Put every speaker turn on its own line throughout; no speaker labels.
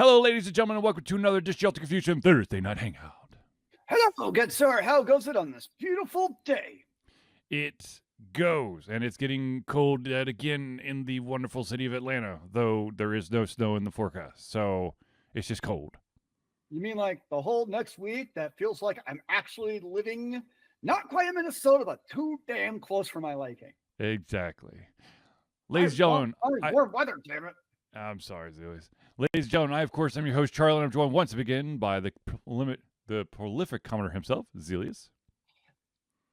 Hello, ladies and gentlemen, and welcome to another Disjunct Confusion Thursday Night Hangout.
Hello, good sir. How goes it on this beautiful day?
It goes, and it's getting cold yet again in the wonderful city of Atlanta, though there is no snow in the forecast, so it's just cold.
You mean like the whole next week that feels like I'm actually living not quite in Minnesota, but too damn close for my liking?
Exactly. Ladies and gentlemen,
warm weather, damn it.
I'm sorry, Zealeus. Ladies and gentlemen, I, of course, am your host, Charlie, and I'm joined once again by the prolific commenter himself, Zealeus.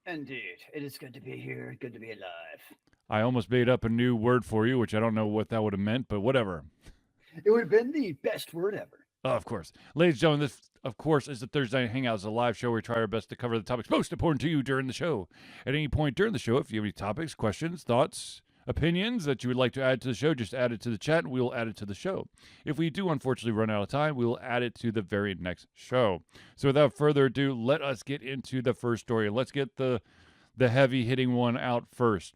Indeed. It is good to be here. Good to be alive.
I almost made up a new word for you, which I don't know what that would have meant, but whatever.
It would have been the best word ever.
Oh, of course. Ladies and gentlemen, this, of course, is the Thursday Night Hangout. It's a live show where we try our best to cover the topics most important to you during the show. At any point during the show, if you have any topics, questions, thoughts, opinions that you would like to add to the show, just add it to the chat and we will add it to the show. If we do unfortunately run out of time, we will add it to the very next show. So without further ado, let us get into the first story. Let's get the heavy hitting one out first.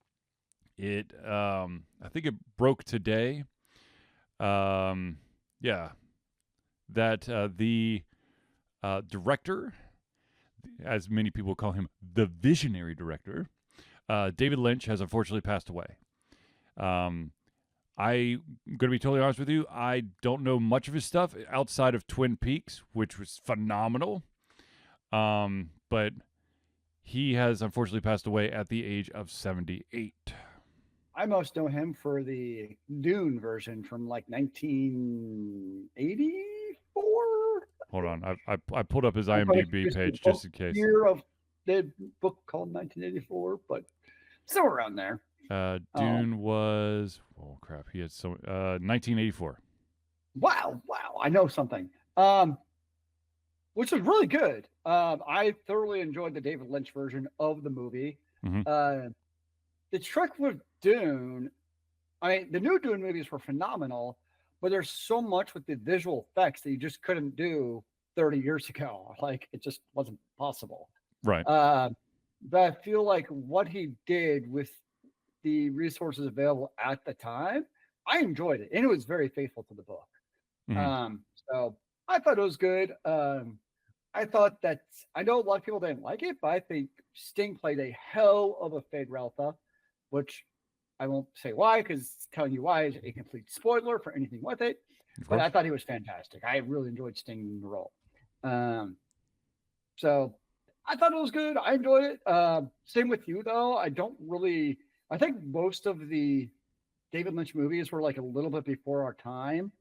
It I think it broke today. That the director, as many people call him, the visionary director, David Lynch, has unfortunately passed away. I'm going to be totally honest with you. I don't know much of his stuff outside of Twin Peaks, which was phenomenal. But he has unfortunately passed away at the age of 78.
I most know him for the Dune version from like 1984.
Hold on, I pulled up his IMDb page just in case.
Year of the book called 1984, but still around there.
Dune was, oh crap, he had 1984.
Wow, I know something. Which was really good. I thoroughly enjoyed the David Lynch version of the movie.
Mm-hmm.
The trick with Dune, I mean, the new Dune movies were phenomenal, but there's so much with the visual effects that you just couldn't do 30 years ago. Like, it just wasn't possible.
Right.
But I feel like what he did with the resources available at the time, I enjoyed it. And it was very faithful to the book.
Mm-hmm.
So I thought it was good. I thought that, I know a lot of people didn't like it, but I think Sting played a hell of a Fade Ralpha, which I won't say why, because telling you why is a complete spoiler for anything with it. But I thought he was fantastic. I really enjoyed Sting in the role. So I thought it was good. I enjoyed it. Same with you, though. I think most of the David Lynch movies were like a little bit before our time.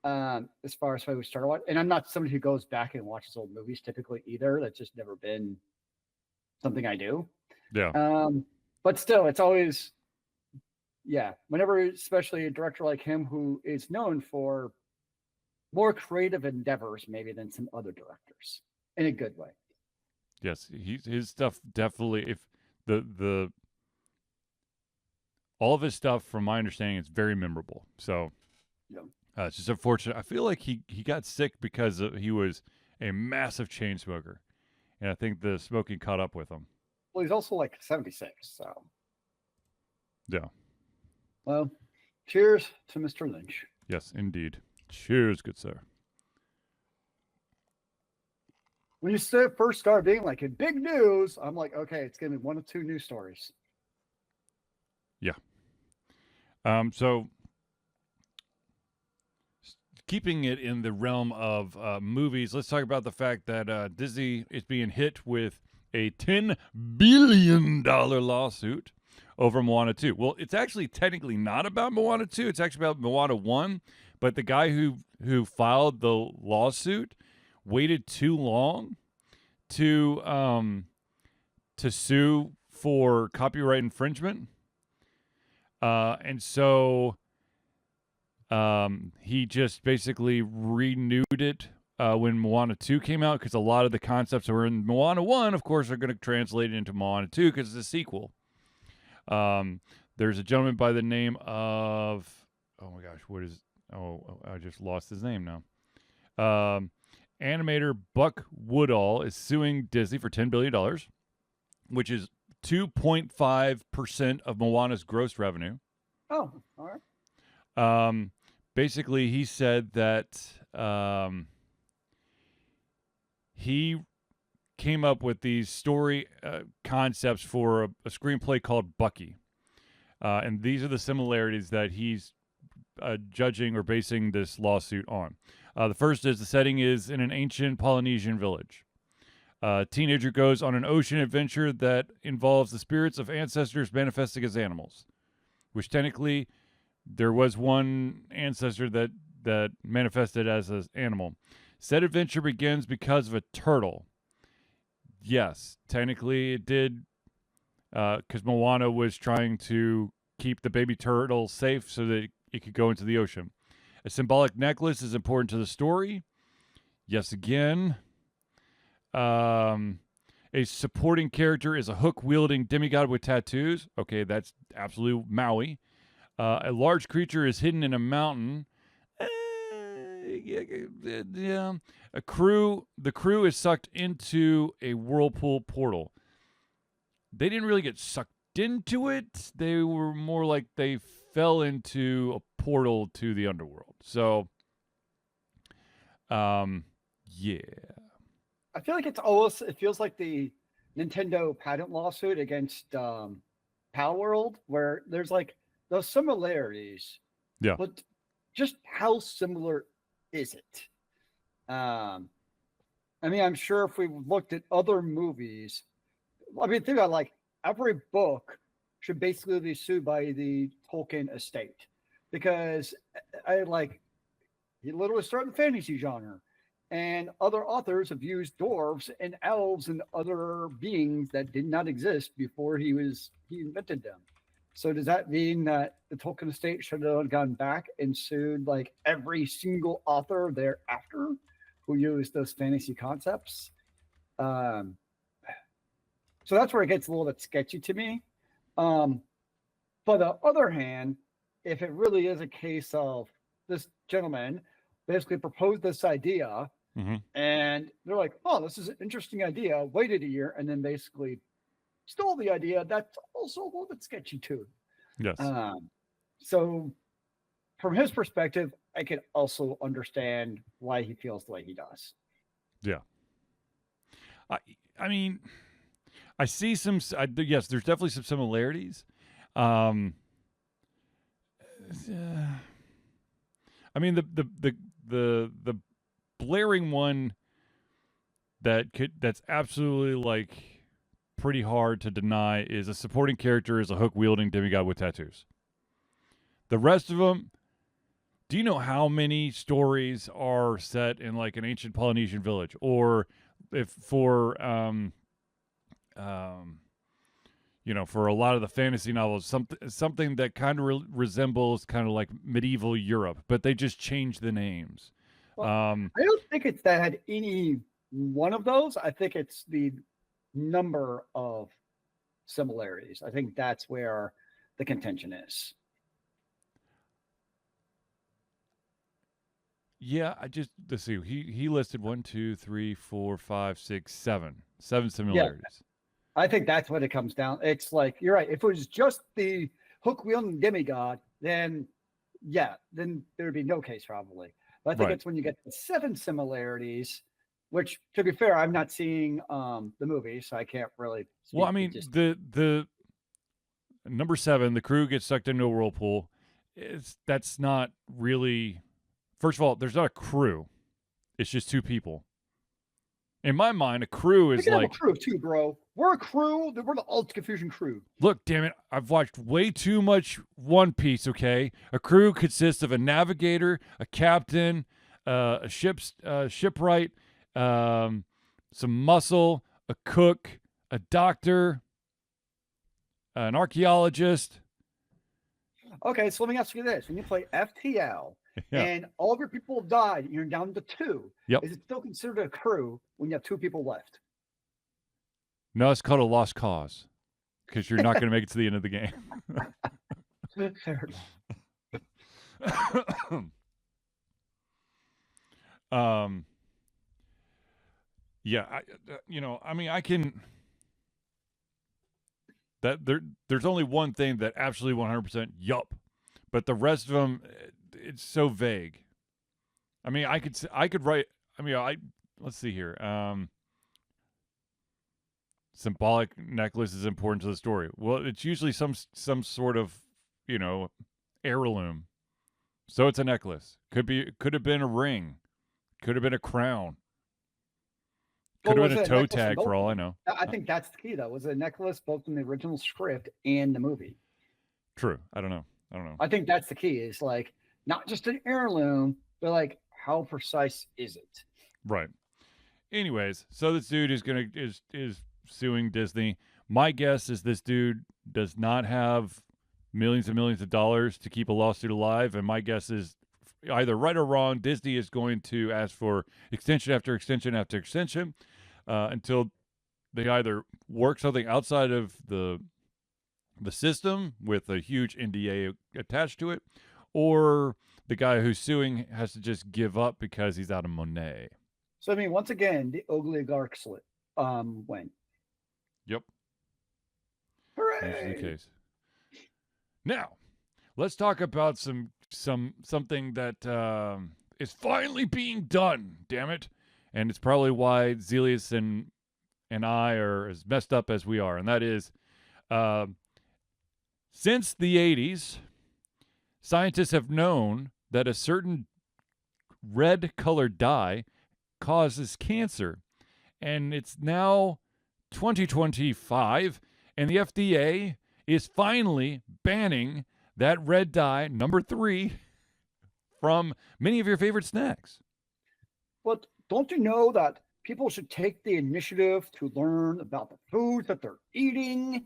As far as when we started watching, and I'm not somebody who goes back and watches old movies typically either. That's just never been something I do.
Yeah.
But still, it's always, whenever, especially a director like him who is known for more creative endeavors, maybe than some other directors, in a good way.
Yes, his stuff definitely. If the all of his stuff, from my understanding, is very memorable. So.
Yeah.
It's just unfortunate. I feel like he got sick because he was a massive chain smoker. And I think the smoking caught up with him.
Well, he's also like 76, so.
Yeah.
Well, cheers to Mr. Lynch.
Yes, indeed. Cheers, good sir.
When you first start being like in big news, I'm like, okay, it's going to be one of two news stories.
Yeah. So... keeping it in the realm of movies, let's talk about the fact that Disney is being hit with a $10 billion lawsuit over Moana 2. Well, it's actually technically not about Moana 2. It's actually about Moana 1. But the guy who filed the lawsuit waited too long to sue for copyright infringement. And so... he just basically renewed it when Moana 2 came out, because a lot of the concepts that were in Moana 1, of course, are going to translate into Moana 2 because it's a sequel. There's a gentleman by the name of, oh my gosh, I just lost his name now. Animator Buck Woodall is suing Disney for $10 billion, which is 2.5% of Moana's gross revenue.
Oh, all right.
Basically, he said that he came up with these story concepts for a screenplay called Bucky. And these are the similarities that he's judging or basing this lawsuit on. The first is the setting is in an ancient Polynesian village. A teenager goes on an ocean adventure that involves the spirits of ancestors manifesting as animals, which technically there was one ancestor that manifested as an animal. Said adventure begins because of a turtle. Yes, technically it did, because Moana was trying to keep the baby turtle safe so that it could go into the ocean. A symbolic necklace is important to the story. Yes, again. A supporting character is a hook-wielding demigod with tattoos. Okay, that's absolutely Maui. A large creature is hidden in a mountain. Yeah. The crew is sucked into a whirlpool portal. They didn't really get sucked into it. They were more like they fell into a portal to the underworld. So, yeah.
I feel like it feels like the Nintendo patent lawsuit against Pal World, where there's like those similarities.
Yeah.
But just how similar is it? I mean, I'm sure if we looked at other movies, I mean, think about like every book should basically be sued by the Tolkien estate because he literally started the fantasy genre. And other authors have used dwarves and elves and other beings that did not exist before he invented them. So does that mean that the Tolkien estate should have gone back and sued like every single author thereafter who used those fantasy concepts? So that's where it gets a little bit sketchy to me. But on the other hand, if it really is a case of this gentleman basically proposed this idea, and they're like, "Oh, this is an interesting idea." Waited a year, and then basically stole the idea. That's also a little bit sketchy too.
Yes.
So, from his perspective, I could also understand why he feels the way he does.
Yeah. I mean, I see some. Yes, there's definitely some similarities. I mean, the blaring one that's absolutely like pretty hard to deny is a supporting character is a hook wielding demigod with tattoos. The rest of them, do you know how many stories are set in like an ancient Polynesian village, or if for for a lot of the fantasy novels, something that kind of resembles kind of like medieval Europe, but they just change the names.
Well, I don't think it's that any one of those. I think it's the number of similarities. I think that's where the contention is.
Yeah, let's see. He listed 1, 2, 3, 4, 5, 6, 7 similarities.
Yeah, I think that's what it comes down. It's like you're right. If it was just the hook wielding demigod, then then there would be no case probably. But I think it's when you get the 7 similarities, which, to be fair, I'm not seeing the movie, so I can't really.
Well, I mean, the number 7, the crew gets sucked into a whirlpool. That's not really. First of all, there's not a crew. It's just 2 people. In my mind, a crew is like
a crew too, bro. We're a crew. We're the Alt Confusion crew.
Look, damn it! I've watched way too much One Piece. Okay, a crew consists of a navigator, a captain, a shipwright, some muscle, a cook, a doctor, an archaeologist.
Okay, so let me ask you this: when you play FTL, and all of your people have died, you're down to 2.
Yep.
Is it still considered a crew when you have 2 people left?
No, it's called a lost cause because you're not going to make it to the end of the game.
Fair
enough. Yeah, I mean, I can. There's only one thing that absolutely 100% yup, but the rest of them, it's so vague. I mean, I could write. I mean, let's see here. Symbolic necklace is important to the story. Well, it's usually some sort of, you know, heirloom. So it's a necklace. Could have been a ring. Could have been a crown. Could
Well,
have
was
been a
it a
toe
necklace in
tag
both
for
of
all I
them?
know.
I think that's the key, though. Was it a necklace both in the original script and the movie?
True. I don't know. I don't know.
I think that's the key. Is like not just an heirloom, but like how precise is it?
Right. Anyways, so this dude is suing Disney. My guess is this dude does not have millions and millions of dollars to keep a lawsuit alive, and my guess is either right or wrong, Disney is going to ask for extension after extension after extension until they either work something outside of the system with a huge NDA attached to it, or the guy who's suing has to just give up because he's out of money.
So I mean, once again, the oligarchs win.
Yep.
Hooray!
Usually the case. Now, let's talk about something that is finally being done. Damn it! And it's probably why Zealeus and I are as messed up as we are, and that is, since the '80s, scientists have known that a certain red-colored dye causes cancer, and it's now 2025, and the FDA is finally banning that red dye, number 3, from many of your favorite snacks.
But don't you know that people should take the initiative to learn about the foods that they're eating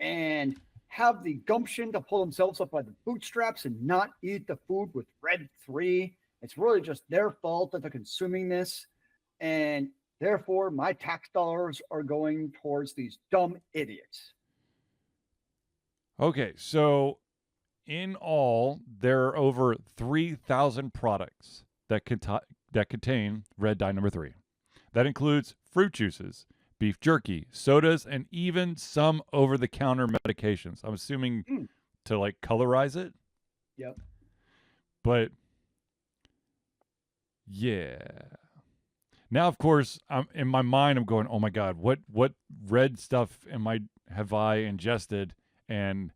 and have the gumption to pull themselves up by the bootstraps and not eat the food with red 3? It's really just their fault that they're consuming this. And therefore, my tax dollars are going towards these dumb idiots.
Okay, so in all, there are over 3,000 products that contain red dye number 3. That includes fruit juices, beef jerky, sodas, and even some over-the-counter medications. I'm assuming to like colorize it.
Yep.
But yeah. Now, of course, in my mind, I'm going, "Oh my God, what red stuff have I ingested?" And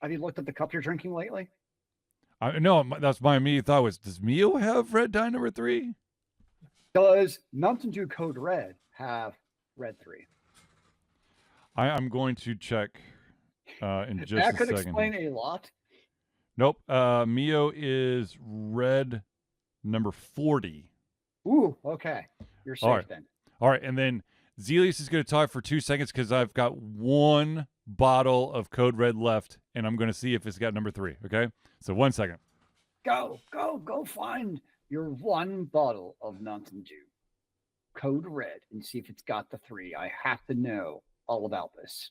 have you looked at the cup you're drinking lately?
No, that's my immediate thought was, does Mio have red dye number 3?
Does Mountain Dew Code Red have red 3?
I'm going to check in just
that
a
could
second.
Explain a lot.
Nope. Mio is red number 40.
Ooh, okay. You're safe then.
All right, and then Zealeus is going to talk for 2 seconds because I've got one bottle of Code Red left, and I'm going to see if it's got number 3, okay? So 1 second.
Go find your one bottle of Mountain Dew Code Red and see if it's got the 3. I have to know all about this.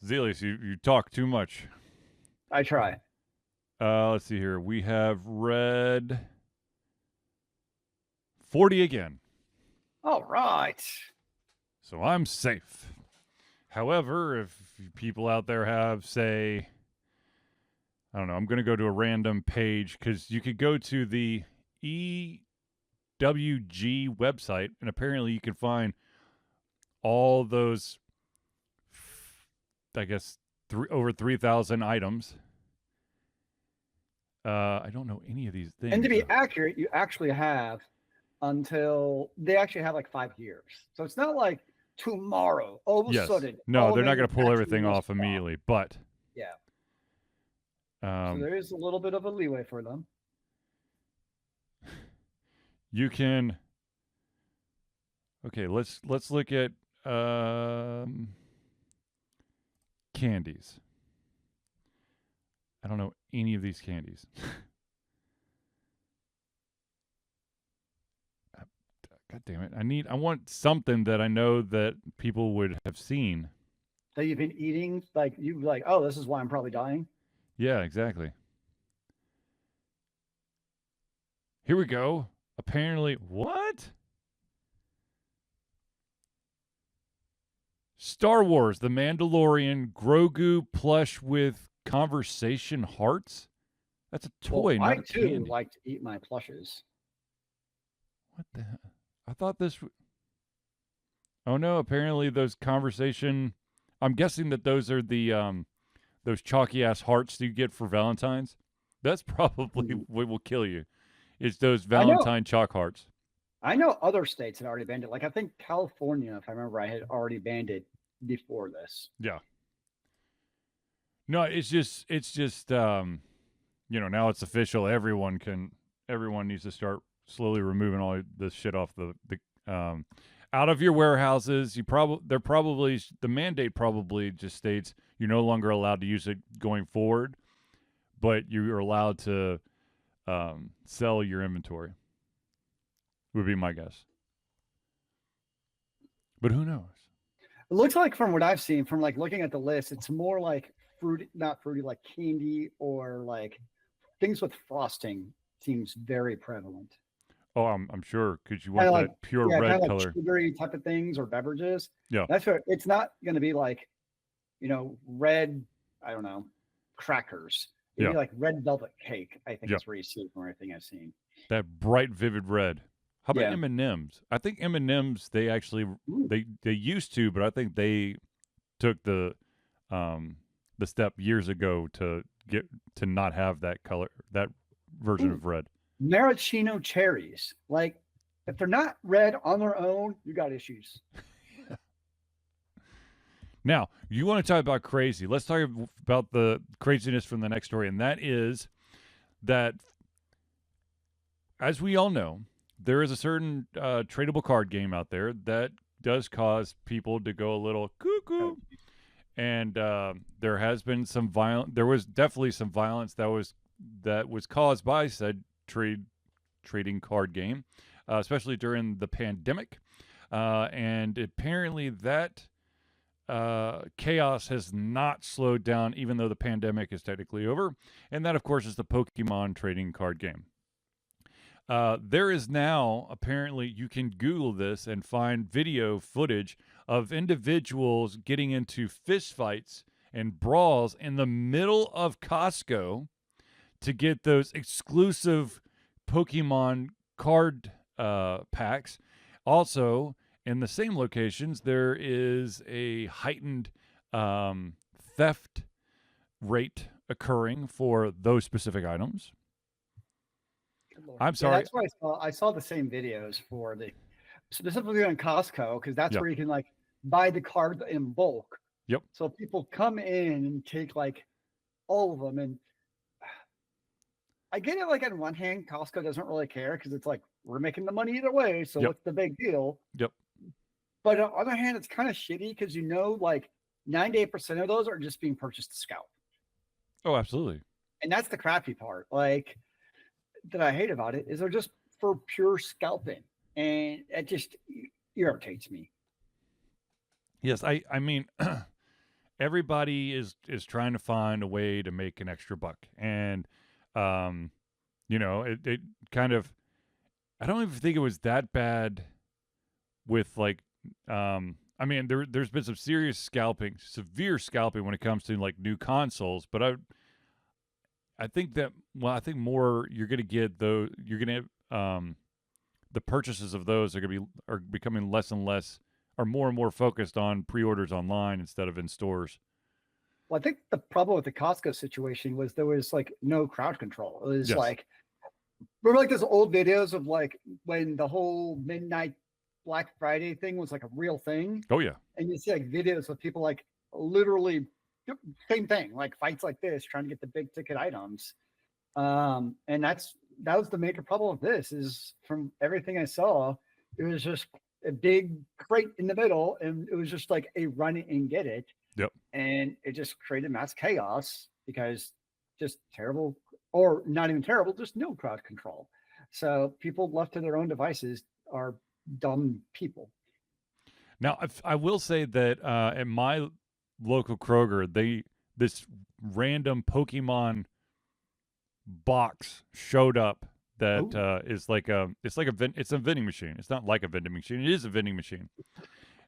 Zealeus, you talk too much.
I try.
Let's see here. We have red 40 again.
All right.
So I'm safe. However, if people out there have, say, I don't know, I'm going to go to a random page because you could go to the EWG website, and apparently you can find all those, I guess, over 3,000 items. I don't know any of these things.
And to be accurate, you actually have until they actually have like 5 years. So it's not like tomorrow, all of a sudden.
No, they're not going to pull everything off immediately, but
yeah. So there is a little bit of a leeway for them.
You can. Okay, let's look at candies. I don't know any of these candies. God damn it. I want something that I know that people would have seen.
That you've been eating, like you like, oh, this is why I'm probably dying.
Yeah, exactly. Here we go. Apparently, what? Star Wars: The Mandalorian Grogu plush with conversation hearts. That's a toy,
I
not
too
candy.
like to eat my plushes.
What the hell? I thought this. Oh no! Apparently, those conversation. I'm guessing that those are the those chalky ass hearts you get for Valentine's. That's probably what will kill you. It's those Valentine chalk hearts.
I know other states had already banned it. Like I think California, if I remember, I had already banned it before this.
Yeah. No, it's just now it's official. Everyone needs to start slowly removing all this shit off the out of your warehouses. The mandate probably just states you're no longer allowed to use it going forward, but you're allowed to sell your inventory. Would be my guess. But who knows?
It looks like from what I've seen, from like looking at the list, it's more like fruity, not fruity, like candy or like things with frosting seems very prevalent.
Oh, I'm sure because you want that pure red color,
like sugary type of things or beverages.
Yeah,
that's what it's not going to be like, red. I don't know, crackers. It'd be like red velvet cake. I think it's where you see it from everything I've seen.
That bright, vivid red. How about M&Ms? I think M&Ms they actually they used to, but I think they took the step years ago to get to not have that color, that version of red.
Maraschino cherries. Like if they're not red on their own, you got issues.
Now, you want to talk about crazy. Let's talk about the craziness from the next story, and that is that, as we all know, there is a certain tradable card game out there that does cause people to go a little cuckoo. And there has been some there was definitely some violence that was caused by said trading card game, especially during the pandemic. And apparently that chaos has not slowed down, even though the pandemic is technically over. And that, of course, is the Pokemon trading card game. There is now, apparently, you can Google this and find video footage of individuals getting into fistfights and brawls in the middle of Costco to get those exclusive Pokemon card packs. Also, in the same locations, there is a heightened theft rate occurring for those specific items. I'm sorry.
That's why I saw the same videos for specifically on Costco, because that's where you can like buy the card in bulk.
Yep.
So people come in and take like all of them, and I get it. Like on one hand, Costco doesn't really care because it's like we're making the money either way. So what's the big deal?
Yep.
But on the other hand, it's kind of shitty because like 98% of those are just being purchased to scalp.
Oh, absolutely.
And that's the crappy part. Like that I hate about it is they're just for pure scalping, and it just irritates me.
Yes, I mean, everybody is trying to find a way to make an extra buck, and it kind of, I don't even think it was that bad with like, I mean, there's been some severe scalping when it comes to like new consoles, but I think that, I think more you're going to get those, the purchases of those are becoming less and less, are more and more focused on pre-orders online instead of in stores.
Well, I think the problem with the Costco situation was there was like no crowd control. It was like, remember like those old videos of like when the whole midnight Black Friday thing was like a real thing?
Oh yeah.
And you see like videos of people like literally same thing, like fights like this, trying to get the big ticket items. And that was the major problem of this, is from everything I saw, it was just a big crate in the middle, and it was just like a run and get it.
Yep.
And it just created mass chaos because just terrible, or not even terrible, just no crowd control. So people left to their own devices are dumb people.
Now, I will say that at my local Kroger, this random Pokemon box showed up that is like it's a vending machine. It's not like a vending machine. It is a vending machine.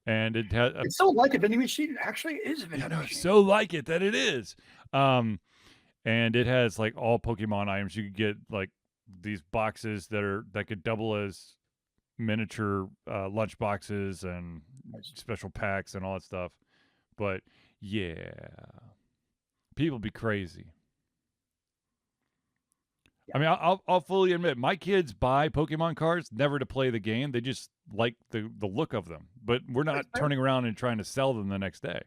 And it has
it's so like a vending machine. It actually is a vending machine.
so like it that it is. And it has like all Pokemon items. You could get like these boxes that could double as miniature lunch boxes and special packs and all that stuff. But yeah, people be crazy.
Yeah.
I mean, I'll fully admit my kids buy Pokemon cards never to play the game. They just like the look of them. But we're not turning around and trying to sell them the next day.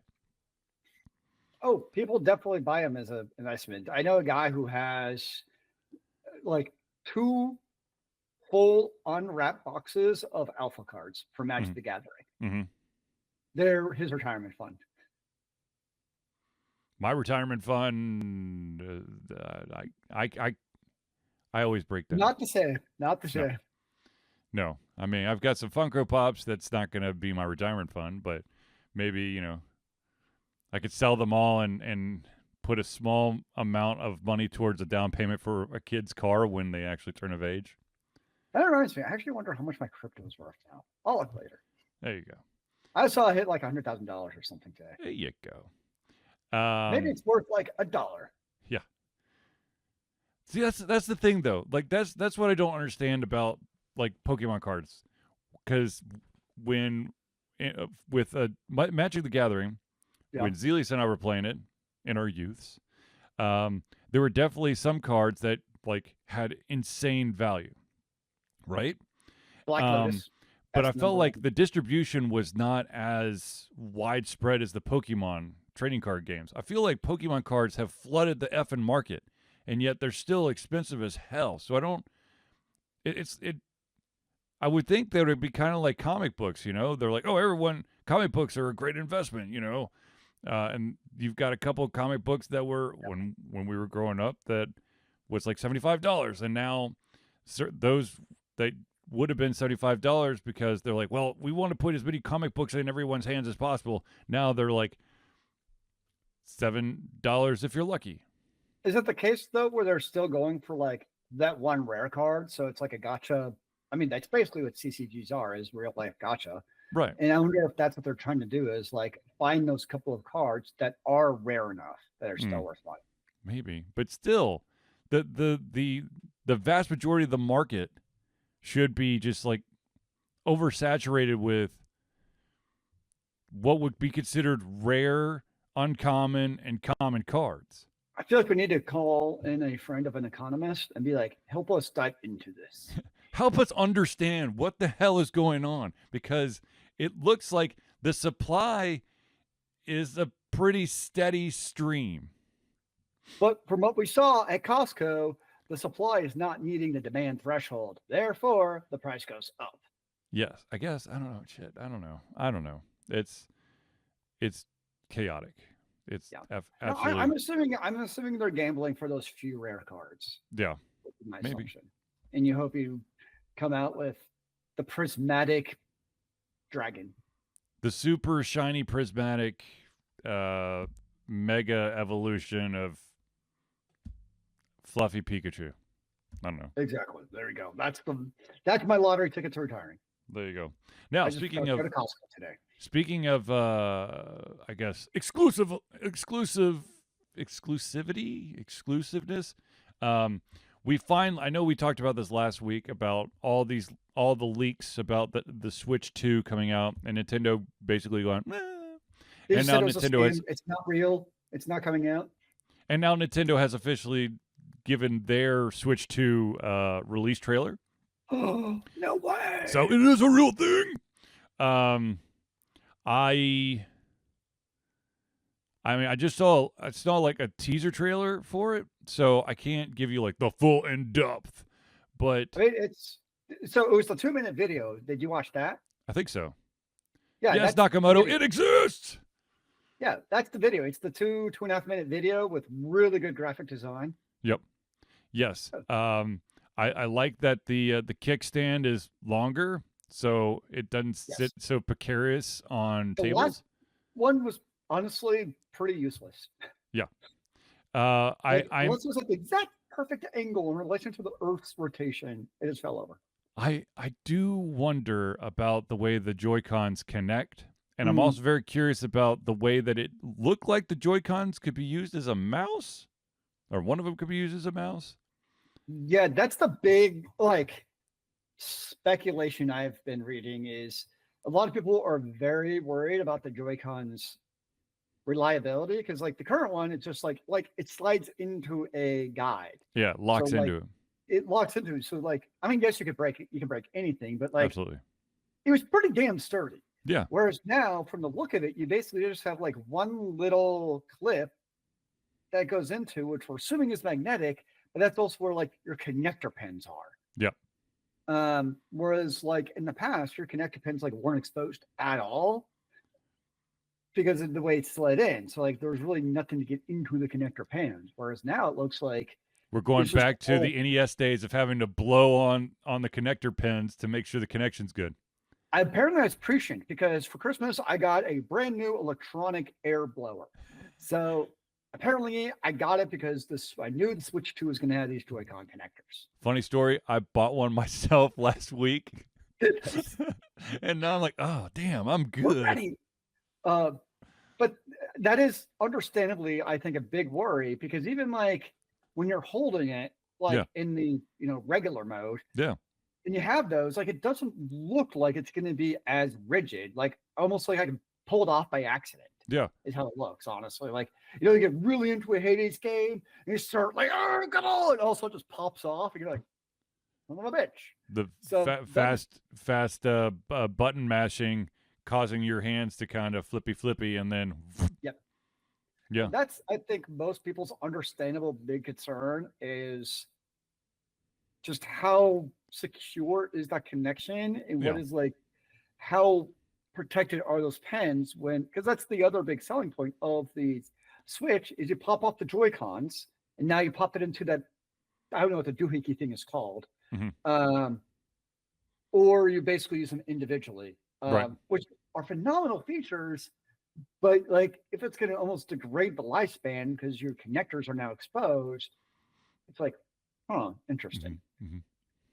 Oh, people definitely buy them as an investment. I know a guy who has like 2 full unwrapped boxes of alpha cards for Magic the Gathering.
Mm-hmm.
They're his retirement fund.
My retirement fund, I always break them.
Not to say.
No, I mean, I've got some Funko Pops. That's not going to be my retirement fund, but maybe, I could sell them all and put a small amount of money towards a down payment for a kid's car when they actually turn of age.
That reminds me. I actually wonder how much my crypto is worth now. I'll look later.
There you go.
I saw it hit like $100,000 or something today.
There you go.
Maybe it's worth like $1.
Yeah. See, that's the thing though. Like that's what I don't understand about like Pokemon cards, because when with Magic the Gathering, when Zealeus and I were playing it in our youths, there were definitely some cards that like had insane value, right?
Black Lotus.
But I felt like the distribution was not as widespread as the Pokemon trading card games. I feel like Pokemon cards have flooded the effing market, and yet they're still expensive as hell. So I don't. I would think that it would be kind of like comic books. They're like, oh, comic books are a great investment. And you've got a couple of comic books that were when we were growing up that was like $75, and now those they would have been $75 because they're like, well, we want to put as many comic books in everyone's hands as possible. Now they're like $7 if you're lucky.
Is it the case though where they're still going for like that one rare card? So it's like a gotcha. I mean, that's basically what CCGs are, is real life gotcha.
Right.
And I wonder if that's what they're trying to do, is like find those couple of cards that are rare enough that are still worth money.
Maybe, but still, the vast majority of the market should be just like oversaturated with what would be considered rare, uncommon, and common cards.
I feel like we need to call in a friend of an economist and be like, help us dive into this.
Help us understand what the hell is going on, because it looks like the supply is a pretty steady stream.
But from what we saw at Costco, the supply is not meeting the demand threshold. Therefore, the price goes up.
Yes, I guess. I don't know. Shit. I don't know. It's chaotic. It's absolutely.
No, I'm assuming they're gambling for those few rare cards.
Yeah, maybe.
Assumption. And you hope you come out with the prismatic dragon,
the super shiny prismatic mega evolution of fluffy Pikachu. I don't know.
Exactly. There you go. That's my lottery ticket to retiring.
There you go. Now, speaking of
go to Costco today.
Speaking of, I guess exclusiveness. I know we talked about this last week about all the leaks about the Switch 2 coming out, and Nintendo basically going, and now Nintendo
it's not real. It's not coming out.
And now Nintendo has officially given their Switch 2 release trailer.
Oh, no way.
So it is a real thing. I mean, I saw like a teaser trailer for it, so I can't give you like the full in depth. But
I mean, it was the 2-minute video. Did you watch that?
I think so.
Yeah.
Yes, Nakamoto, it exists.
Yeah, that's the video. It's the 2.5 minute video with really good graphic design.
Yep. Yes. I like that the kickstand is longer, so it doesn't sit so precarious on tables.
Last one was honestly pretty useless.
Yeah.
Unless it was at the exact perfect angle in relation to the Earth's rotation, it just fell over.
I do wonder about the way the Joy-Cons connect And I'm also very curious about the way that it looked like the Joy-Cons could be used as a mouse, or one of them could be used as a mouse.
Yeah, that's the big like speculation I've been reading is a lot of people are very worried about the Joy-Cons reliability because like the current one, it's just like it slides into a guide.
Yeah, locks
So,
into
like,
it.
It locks into it. So like I mean, yes, you can break anything, but like
Absolutely.
it was pretty damn sturdy.
Yeah.
Whereas now, from the look of it, you basically just have like one little clip that goes into, which we're assuming is magnetic, but that's also where like your connector pins are.
Yep.
Whereas like in the past, your connector pins like weren't exposed at all because of the way it's slid in. So like there was really nothing to get into the connector pins. Whereas now it looks like
we're going back to the NES days of having to blow on the connector pins to make sure the connection's good.
Apparently I was prescient because for Christmas I got a brand new electronic air blower. So apparently I got it because I knew the Switch 2 was going to have these Joy-Con connectors.
Funny story, I bought one myself last week. And now I'm like, oh damn, I'm good.
We're ready. But that is understandably, I think, a big worry because even like when you're holding it, like in the regular mode, and you have those, like it doesn't look like it's going to be as rigid, like almost like I can pull it off by accident.
Yeah,
is how it looks, honestly. Like you get really into a Hades game, and you start like, oh, come on, and also it just pops off, and you're like, I'm a bitch.
The fast button mashing causing your hands to kind of flippy, and then.
Yep.
Yeah.
And that's, I think, most people's understandable big concern is just how secure is that connection and what is like, how protected are those pens because that's the other big selling point of the Switch is you pop off the Joy-Cons and now you pop it into that, I don't know what the doohickey thing is called. Or you basically use them individually, which are phenomenal features. But like, if it's going to almost degrade the lifespan because your connectors are now exposed, it's like, interesting.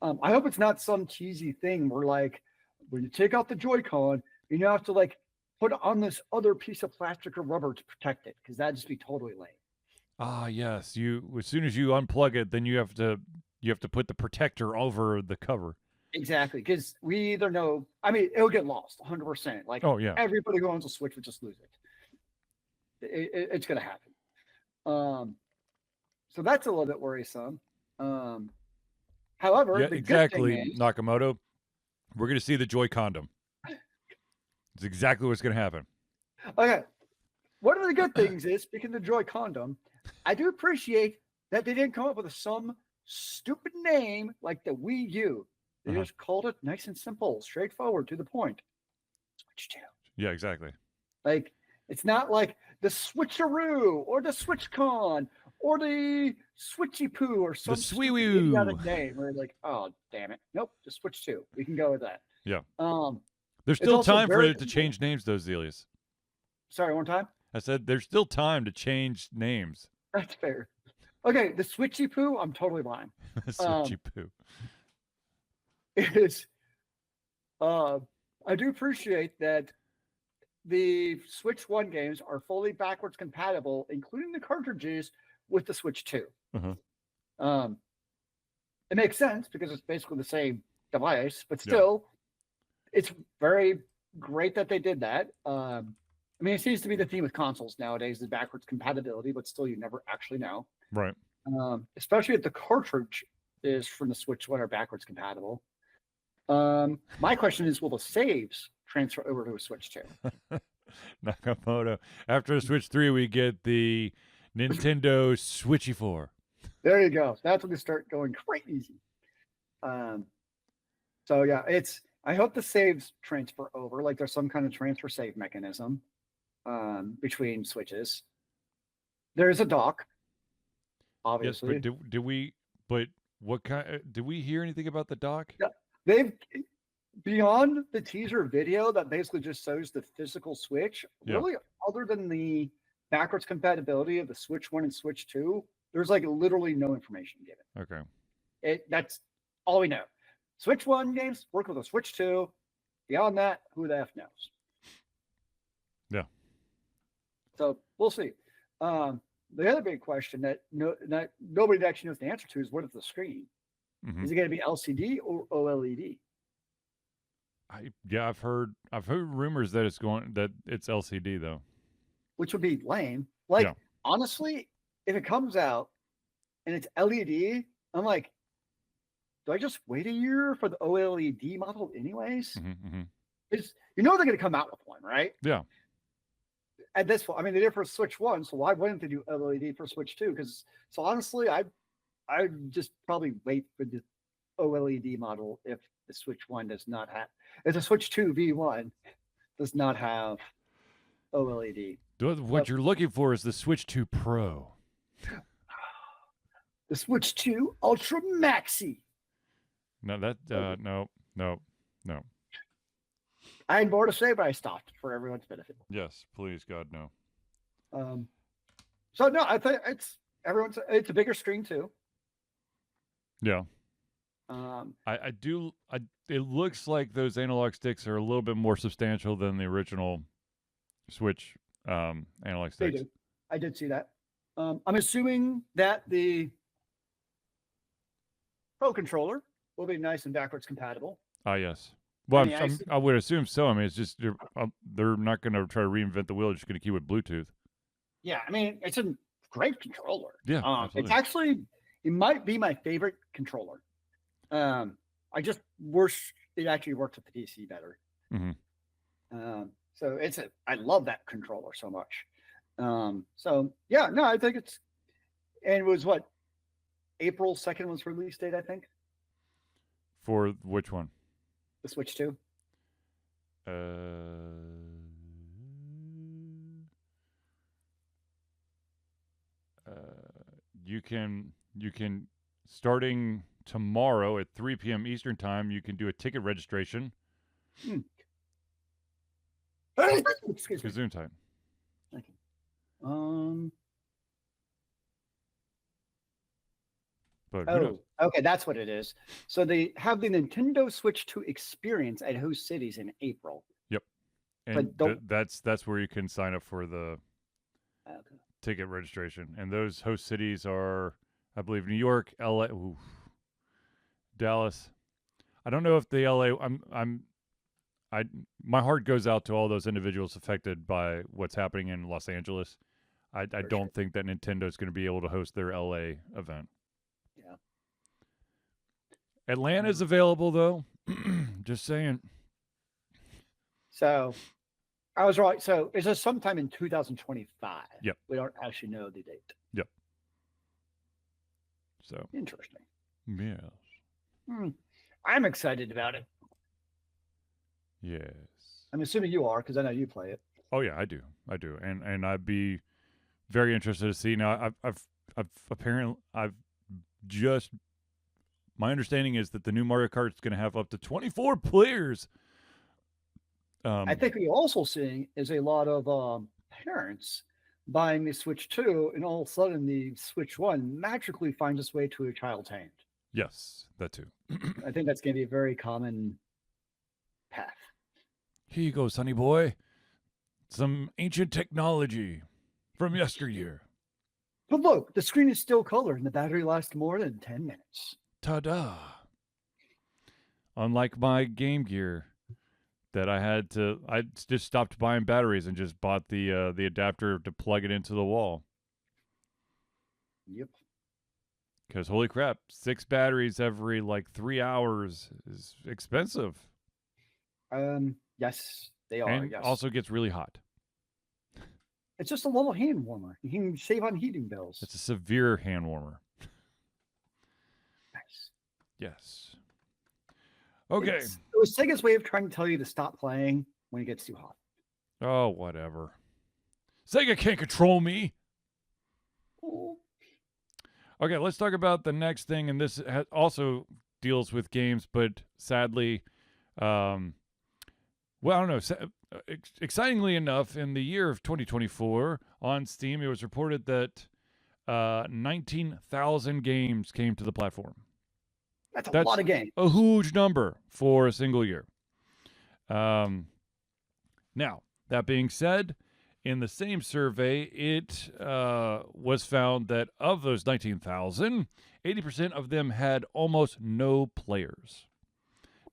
I hope it's not some cheesy thing where like, when you take out the Joy-Con, you have to like put on this other piece of plastic or rubber to protect it because that'd just be totally lame.
Ah, yes. As soon as you unplug it, then you have to put the protector over the cover.
Exactly, because we either know. I mean, it'll get lost 100%. Like, everybody who owns a Switch would just lose it. It's going to happen. So that's a little bit worrisome. However, the
exactly,
good thing is,
Nakamoto, we're going to see the Joy Condom. It's exactly what's going to happen.
Okay. One of the good things is, speaking of Joy Condom, I do appreciate that they didn't come up with some stupid name like the Wii U. They just called it nice and simple, straightforward, to the point. Switch 2.
Yeah, exactly.
Like, it's not like the Switcheroo or the SwitchCon or the Switchy Poo or some idiotic name. We're like, oh, damn it. Nope, just Switch 2. We can go with that.
Yeah. There's still time for it to
simple.
change names, though, Zealeus.
Sorry, one time?
I said there's still time to change names.
That's fair. Okay, the Switchy Poo, I'm totally buying.
Switchy Poo.
Is I do appreciate that the Switch 1 games are fully backwards compatible, including the cartridges with the Switch 2. It makes sense because it's basically the same device, but still, it's very great that they did that. I mean, it seems to be the theme with consoles nowadays is backwards compatibility, but still, you never actually know.
Right.
Especially if the cartridge is from the Switch 1 are backwards compatible. My question is, will the saves transfer over to a Switch 2?
Nakamoto. After a Switch 3, we get the Nintendo Switchy 4.
There you go. That's when they start going crazy. So yeah, I hope the saves transfer over, like there's some kind of transfer save mechanism between Switches. There's a dock, obviously.
Yes, but what kind? Did we hear anything about the dock?
Yeah, they've beyond the teaser video that basically just shows the physical Switch. Really, other than the backwards compatibility of the Switch 1 and Switch 2, there's like literally no information given.
Okay.
That's all we know. Switch 1 games work with a Switch 2. Beyond that, who the F knows?
Yeah.
So we'll see. The other big question that nobody actually knows the answer to is what is the screen?
Mm-hmm.
Is it going to be LCD or OLED?
I've heard rumors that it's LCD though.
Which would be lame.
Yeah.
Honestly, if it comes out and it's LED, I'm like, do I just wait a year for the OLED model anyways?
Mm-hmm.
Because they're going to come out with one, right?
Yeah.
At this point, I mean, they did for Switch 1, so why wouldn't they do OLED for Switch 2? So honestly, I'd just probably wait for the OLED model if the Switch 1 does not have, if the Switch 2 V1 does not have OLED.
What you're looking for is the Switch 2 Pro.
The Switch 2 Ultra Maxi.
No, no.
I had more to say, but I stopped for everyone's benefit.
Yes, please, God, no.
So no, I think it's a bigger screen too.
Yeah. It looks like those analog sticks are a little bit more substantial than the original Switch analog sticks.
They do. I did see that. I'm assuming that the Pro controller will be nice and backwards compatible.
Yes. Well, I would assume so. I mean, it's just they're not going to try to reinvent the wheel. They're just going to keep it Bluetooth.
Yeah, I mean, it's a great controller.
Yeah,
it's actually, it might be my favorite controller. I just wish it actually worked with the PC better.
Mm-hmm.
So I love that controller so much. So yeah, no, I think and it was what, April 2nd was release date, I think.
For which one?
The Switch 2.
You can starting tomorrow at 3 p.m. Eastern time, you can do a ticket registration.
Excuse me.
Zoom time.
Thank you.
But
okay, that's what it is. So they have the Nintendo Switch 2 experience at host cities in April.
Yep, and that's where you can sign up for the ticket registration. And those host cities are, I believe, New York, LA, Dallas. I don't know if the LA. My heart goes out to all those individuals affected by what's happening in Los Angeles. I don't think that Nintendo's going to be able to host their LA event.
Yeah.
Atlanta's available though. Just saying.
So I was right. So it's just sometime in 2025.
Yep.
We don't actually know the date.
Yep. So
interesting.
Yes.
I'm excited about it.
Yes.
I'm assuming you are, because I know you play it.
Oh yeah, I do, and I'd be very interested to see. Now, my understanding is that the new Mario Kart is going to have up to 24 players.
I think we're also seeing is a lot of parents buying the Switch 2, and all of a sudden the Switch 1 magically finds its way to a child's hand.
Yes, that too.
I think that's going to be a very common path.
Here you go, sonny boy. Some ancient technology from yesteryear.
But look, the screen is still color and the battery lasts more than 10 minutes.
Ta-da! Unlike my Game Gear that I just stopped buying batteries and just bought the adapter to plug it into the wall.
Yep.
Because holy crap, 6 batteries every 3 hours is expensive.
Yes, they are.
And
yes.
Also gets really hot.
It's just a little hand warmer. You can save on heating bills.
It's a severe hand warmer.
Nice.
Yes. Okay.
It was Sega's way of trying to tell you to stop playing when it gets too hot.
Oh, whatever. Sega can't control me.
Oh.
Okay, let's talk about the next thing, and this also deals with games, but sadly, well, I don't know. Excitingly enough, in the year of 2024, on Steam, it was reported that 19,000 games came to the platform.
That's a lot of games.
A huge number for a single year. Now, That being said, in the same survey, it was found that of those 19,000, 80% of them had almost no players.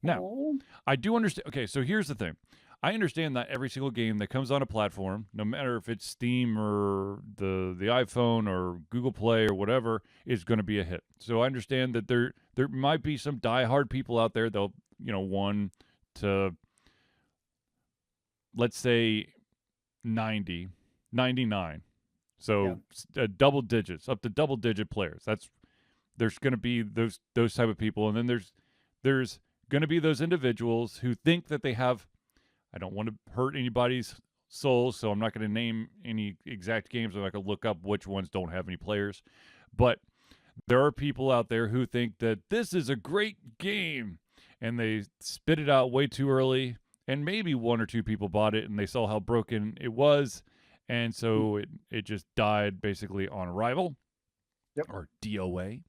Now,
Oh,
I do understand. Okay, so here's the thing. I understand that every single game that comes on a platform, no matter if it's Steam or the iPhone or Google Play or whatever, is going to be a hit. So I understand that there might be some diehard people out there. They'll 1 to, let's say, 90, 99. So double digits, up to double digit players. There's going to be those type of people, and then there's going to be those individuals who think that they have. I don't want to hurt anybody's soul, so I'm not going to name any exact games. I'm not going to look up which ones don't have any players. But there are people out there who think that this is a great game, and they spit it out way too early, and maybe 1 or 2 people bought it, and they saw how broken it was, and so it just died basically on arrival, or DOA.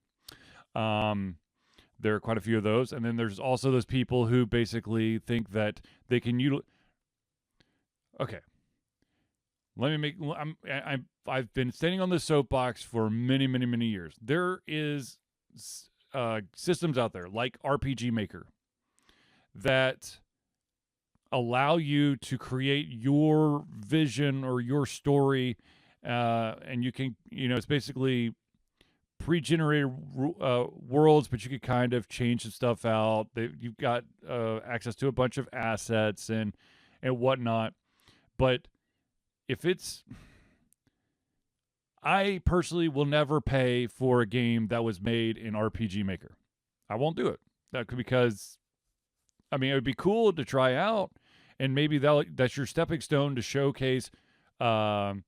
There are quite a few of those, and then there's also those people who basically think that they can utilize. Okay, let me make. I've been standing on this soapbox for many, many, many years. There is systems out there like RPG Maker that allow you to create your vision or your story, and you can, it's basically pre-generated worlds, but you could kind of change the stuff out. You've got access to a bunch of assets and whatnot. But if I personally will never pay for a game that was made in RPG Maker. I won't do it. Because, it would be cool to try out, and maybe that's your stepping stone to showcase, your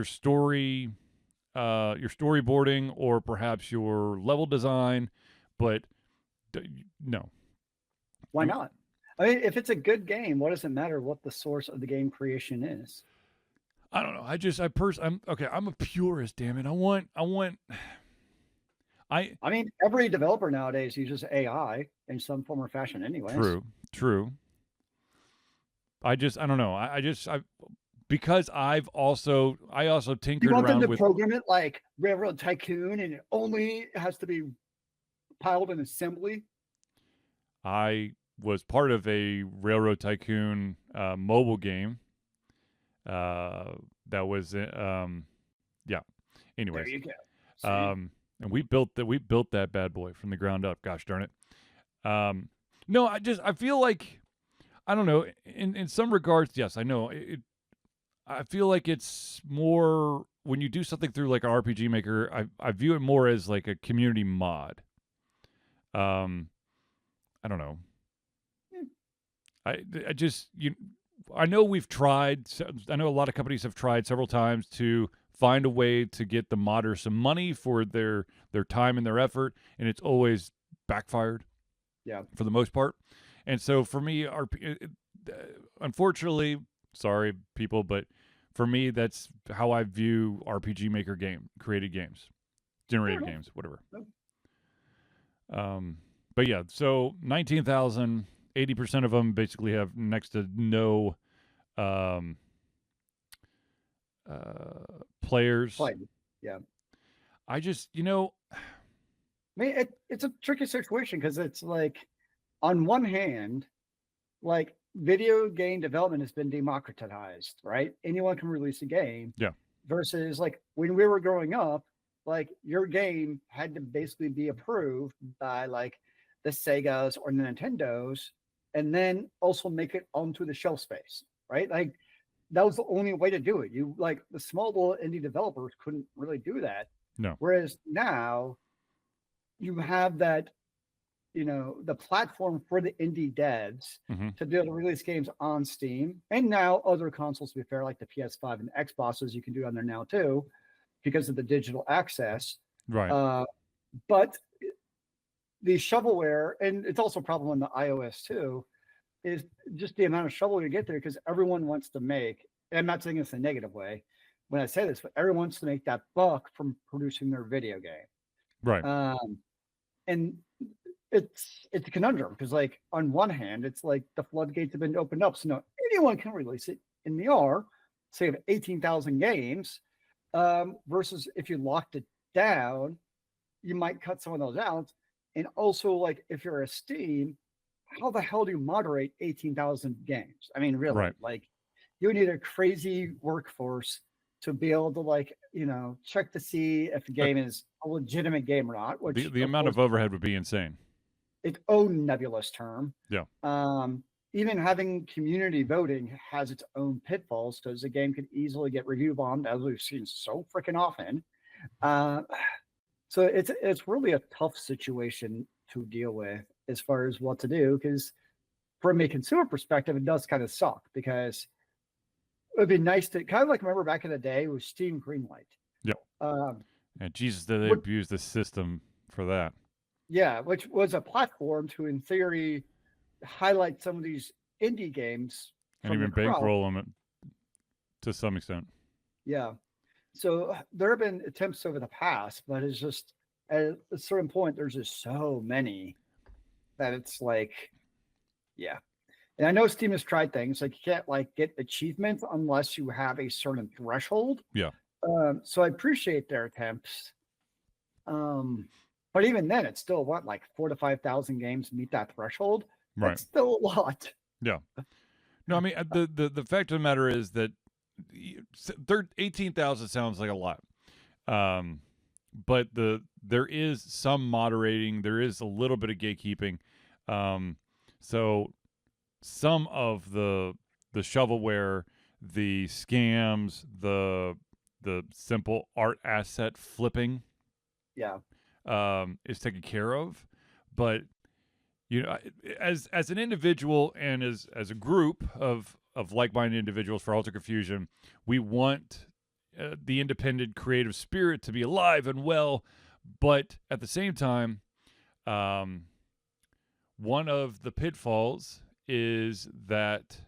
story. Your storyboarding, or perhaps your level design, but no.
Why not? I mean, if it's a good game, what does it matter what the source of the game creation is?
I don't know. I'm a purist, damn it.
I mean, every developer nowadays uses AI in some form or fashion anyways.
True. I don't know. Because I also tinkered
You want
around
them to
with
program it like Railroad Tycoon, and it only has to be piled in assembly.
I was part of a Railroad Tycoon mobile game. That was Anyways,
there you go.
And we built that bad boy from the ground up. Gosh darn it. No, I feel like, I don't know. In some regards, yes, I know I feel like it's more when you do something through like an RPG Maker. I view it more as like a community mod. I don't know. I know we've tried. I know a lot of companies have tried several times to find a way to get the modders some money for their time and their effort, and it's always backfired.
Yeah,
for the most part. And so for me, unfortunately, sorry people, but for me, that's how I view RPG Maker created games, generated games, whatever. But yeah, so 19,000, 80% of them basically have next to no players.
Yeah.
I just,
I mean, it's a tricky situation because it's like, on one hand, like video game development has been democratized, right? Anyone can release a game.
Yeah.
Versus like when we were growing up, like your game had to basically be approved by like the Segas or the Nintendos, and then also make it onto the shelf space, right? Like that was the only way to do it. You like the small little indie developers couldn't really do that.
No.
Whereas now you have that, the platform for the indie devs to be able to release games on Steam, and now other consoles, to be fair, like the PS5 and Xboxes, you can do on there now too, because of the digital access.
Right.
But the shovelware, and it's also a problem on the iOS too, is just the amount of shovelware you get there, because everyone wants to make, and I'm not saying this in a negative way when I say this, but everyone wants to make that buck from producing their video game.
Right.
And it's a conundrum because, like, on one hand, it's like the floodgates have been opened up, so now anyone can release it in the R, say of 18,000 games, versus if you locked it down, you might cut some of those out. And also, like, if you're a Steam, how the hell do you moderate 18,000 games? I mean, really,
Right.
like, you need a crazy workforce to be able to, like, check to see if the game is a legitimate game or not. Which
The amount of overhead would be insane.
its own nebulous term.
Yeah.
Even having community voting has its own pitfalls because the game could easily get review bombed, as we've seen so freaking often. So it's really a tough situation to deal with as far as what to do, because from a consumer perspective, it does kind of suck, because it would be nice to kind of like remember back in the day with Steam Greenlight.
Yep. And Jesus, did they abuse the system for that?
Yeah, which was a platform to, in theory, highlight some of these indie games
and even bankroll them to some extent.
Yeah. So there have been attempts over the past, but it's just at a certain point, there's just so many that it's like, yeah. And I know Steam has tried things like you can't like get achievements unless you have a certain threshold.
Yeah.
So I appreciate their attempts. But even then, it's still what, like 4,000 to 5,000 games meet that threshold.
Right.
That's still a lot.
Yeah. No, I mean the fact of the matter is that 18,000 sounds like a lot, but there is some moderating. There is a little bit of gatekeeping. So some of the shovelware, the scams, the simple art asset flipping,
yeah,
is taken care of. But as an individual and as a group of like-minded individuals for Alter Confusion, we want the independent creative spirit to be alive and well, but at the same time, one of the pitfalls is that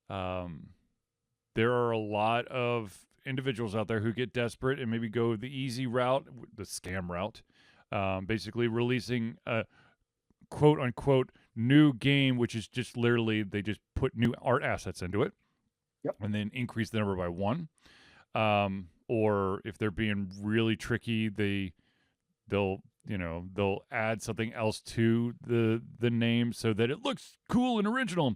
there are a lot of individuals out there who get desperate and maybe go the easy route, the scam route, basically releasing a quote-unquote new game, which is just literally they just put new art assets into it.
Yep.
And then increase the number by 1. Or if they're being really tricky, they'll add something else to the name so that it looks cool and original.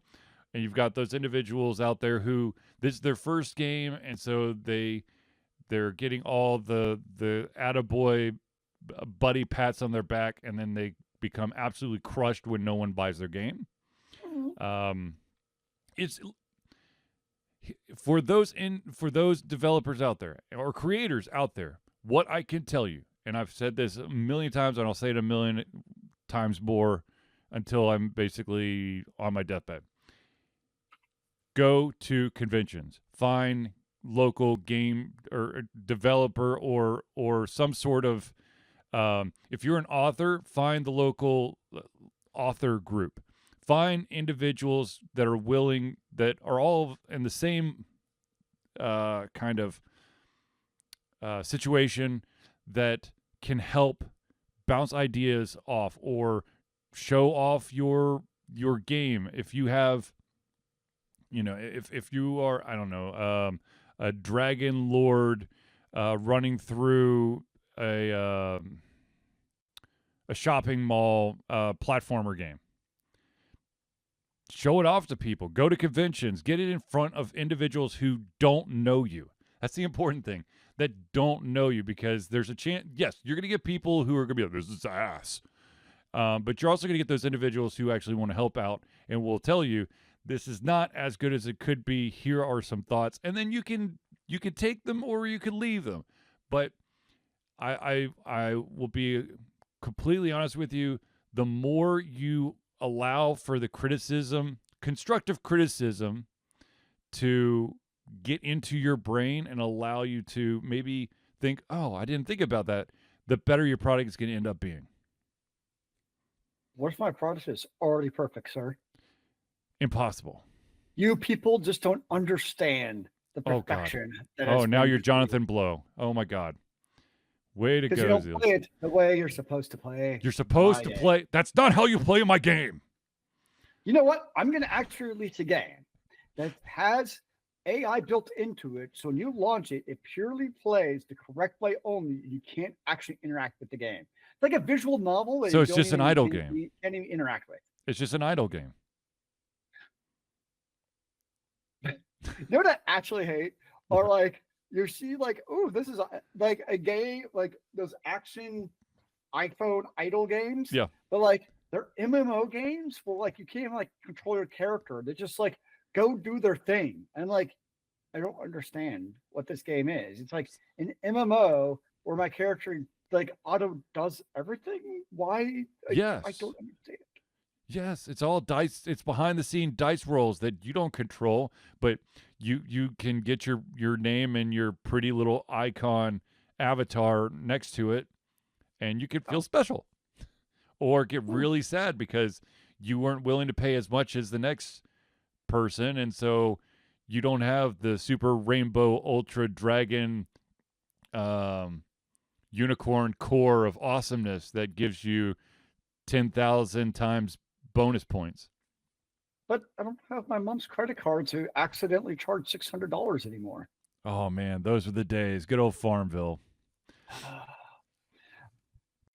And you've got those individuals out there who this is their first game, and so they're getting all the attaboy buddy pats on their back, and then they become absolutely crushed when no one buys their game. It's for those developers out there or creators out there. What I can tell you, and I've said this a million times, and I'll say it a million times more until I'm basically on my deathbed. Go to conventions. Find local game or developer or some sort of. If you're an author, find the local author group. Find individuals that are willing, that are all in the same kind of situation, that can help bounce ideas off or show off your game. If you have, if you are, I don't know, a dragon lord running through a shopping mall platformer game. Show it off to people. Go to conventions. Get it in front of individuals who don't know you. That's the important thing. That don't know you, because there's a chance. Yes, you're going to get people who are going to be like, this is ass. But you're also going to get those individuals who actually want to help out and will tell you, this is not as good as it could be. Here are some thoughts. And then you can take them or you can leave them. But I will be completely honest with you. The more you allow for the criticism, constructive criticism, to get into your brain and allow you to maybe think, oh, I didn't think about that, the better your product is going to end up being.
What if my product is already perfect, sir?
Impossible.
You people just don't understand the perfection.
Oh, now you're Jonathan Blow. Oh my God. Way to go,
you don't
Zealeus.
play it the way you're supposed to play.
You're supposed to play. That's not how you play my game.
You know what? I'm going to actually release a game that has AI built into it. So when you launch it, it purely plays the correct way only. You can't actually interact with the game. It's like a visual novel that
So
you
it's
don't
just an
even,
idle
you
game.
can't even interact with.
It's just an idle game.
You know what I actually hate? Or like you see like, oh, this is like a game, like those action iPhone idle games.
Yeah.
But like they're MMO games where like you can't even like control your character. They just like go do their thing. And like I don't understand what this game is. It's like an MMO where my character like auto does everything. Why? I
Yes.
don't understand.
Yes, it's all dice. It's behind the scene dice rolls that you don't control, but you can get your name and your pretty little icon avatar next to it, and you can feel special, or get really sad because you weren't willing to pay as much as the next person, and so you don't have the super rainbow ultra dragon unicorn core of awesomeness that gives you 10,000 times bonus points.
But I don't have my mom's credit card to accidentally charge $600 anymore.
Oh man, those were the days. Good old Farmville.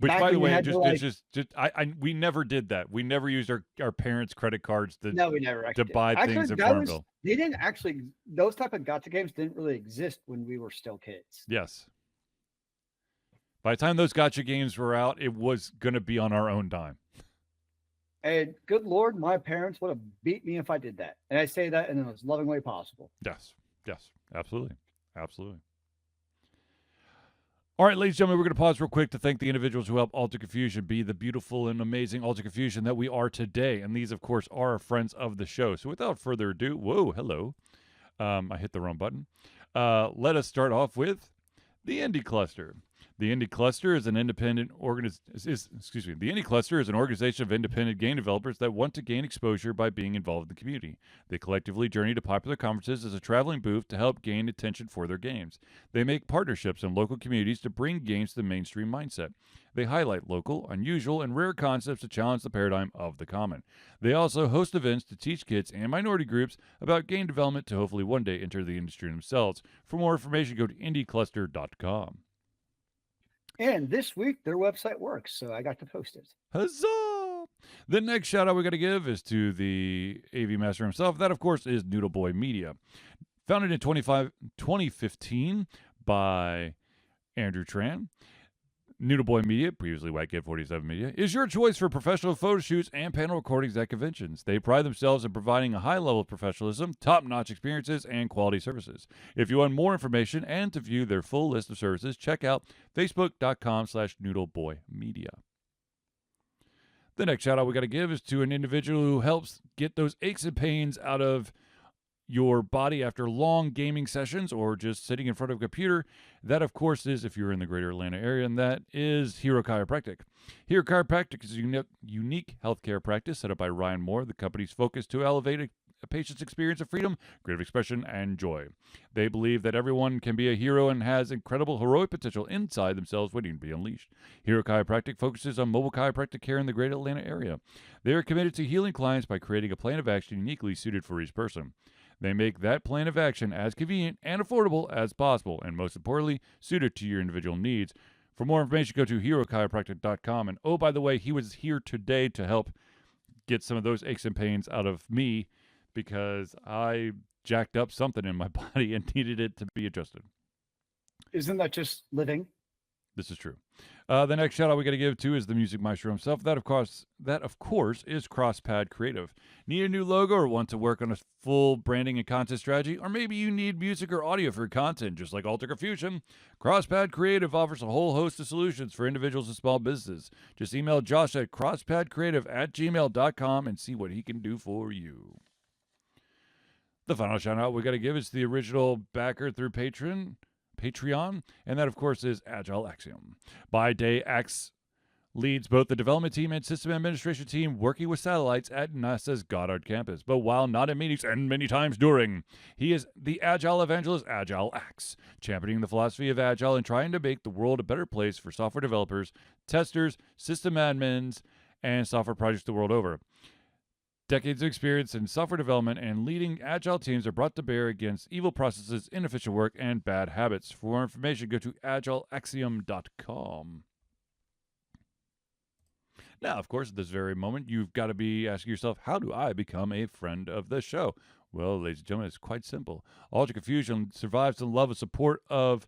Which,
Back
by the
when you
way,
had to,
just
like-
it's just we never did that. We never used our parents' credit cards to
No, we never actually
to buy
did.
things
Actually,
at Farmville.
they didn't actually. Those type of gacha games didn't really exist when we were still kids.
Yes. By the time those gotcha games were out, it was gonna be on our own dime.
And good Lord, my parents would have beat me if I did that. And I say that in the most loving way possible.
Yes. Yes. Absolutely. Absolutely. All right, ladies and gentlemen, we're going to pause real quick to thank the individuals who helped Alter Confusion be the beautiful and amazing Alter Confusion that we are today. And these, of course, are our friends of the show. So without further ado, whoa, hello. I hit the wrong button. Let us start off with the Indie Cluster. The Indie Cluster is an independent The Indie Cluster is an organization of independent game developers that want to gain exposure by being involved in the community. They collectively journey to popular conferences as a traveling booth to help gain attention for their games. They make partnerships in local communities to bring games to the mainstream mindset. They highlight local, unusual, and rare concepts to challenge the paradigm of the common. They also host events to teach kids and minority groups about game development to hopefully one day enter the industry themselves. For more information, go to indiecluster.com.
And this week, their website works, so I got to post it.
Huzzah! The next shout out we got to give is to the AV master himself. That, of course, is Noodle Boy Media. Founded in 2015 by Andrew Tran. Noodle Boy Media, previously White Kid 47 Media, is your choice for professional photo shoots and panel recordings at conventions. They pride themselves in providing a high level of professionalism, top-notch experiences, and quality services. If you want more information and to view their full list of services, check out facebook.com/noodleboymedia. The next shout out we got to give is to an individual who helps get those aches and pains out of your body after long gaming sessions or just sitting in front of a computer. That, of course, is if you're in the greater Atlanta area, and that is Hero Chiropractic. Hero Chiropractic is a unique healthcare practice set up by Ryan Moore, the company's focus to elevate a patient's experience of freedom, creative expression, and joy. They believe that everyone can be a hero and has incredible heroic potential inside themselves waiting to be unleashed. Hero Chiropractic focuses on mobile chiropractic care in the greater Atlanta area. They are committed to healing clients by creating a plan of action uniquely suited for each person. They make that plan of action as convenient and affordable as possible, and most importantly, suited to your individual needs. For more information, go to herochiropractic.com. And oh, by the way, he was here today to help get some of those aches and pains out of me because I jacked up something in my body and needed it to be adjusted.
Isn't that just living?
This is true. The next shout out we got to give to is the music maestro himself. That of course is CrossPad Creative. Need a new logo or want to work on a full branding and content strategy? Or maybe you need music or audio for your content, just like Alter Confusion? CrossPad Creative offers a whole host of solutions for individuals and small businesses. Just email Josh at crosspadcreative@gmail.com and see what he can do for you. The final shout out we got to give is the original backer through Patreon, and that, of course, is Agile Axiom. By day, Axe leads both the development team and system administration team working with satellites at NASA's Goddard campus. But while not in meetings and many times during, he is the Agile evangelist, Agile Axe, championing the philosophy of Agile and trying to make the world a better place for software developers, testers, system admins, and software projects the world over. Decades of experience in software development and leading agile teams are brought to bear against evil processes, inefficient work, and bad habits. For more information, go to agileaxiom.com. Now, of course, at this very moment, you've got to be asking yourself, how do I become a friend of the show? Well, ladies and gentlemen, it's quite simple. Altered Confusion survives the love and support of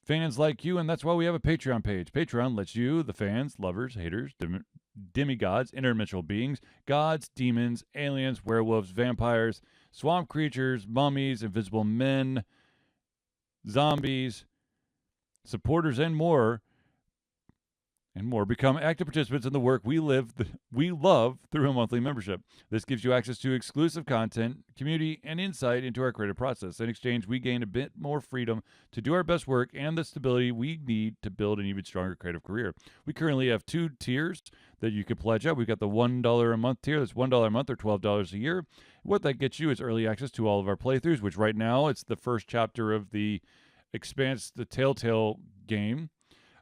fans like you, and that's why we have a Patreon page. Patreon lets you, the fans, lovers, haters, demigods, interdimensional beings, gods, demons, aliens, werewolves, vampires, swamp creatures, mummies, invisible men, zombies, supporters, and more become active participants in the work we love through a monthly membership. This gives you access to exclusive content, community, and insight into our creative process. In exchange, we gain a bit more freedom to do our best work and the stability we need to build an even stronger creative career. We currently have 2 tiers that you can pledge at. We've got the $1 a month tier. That's $1 a month or $12 a year. What that gets you is early access to all of our playthroughs, which right now it's the first chapter of the Expanse, the Telltale game.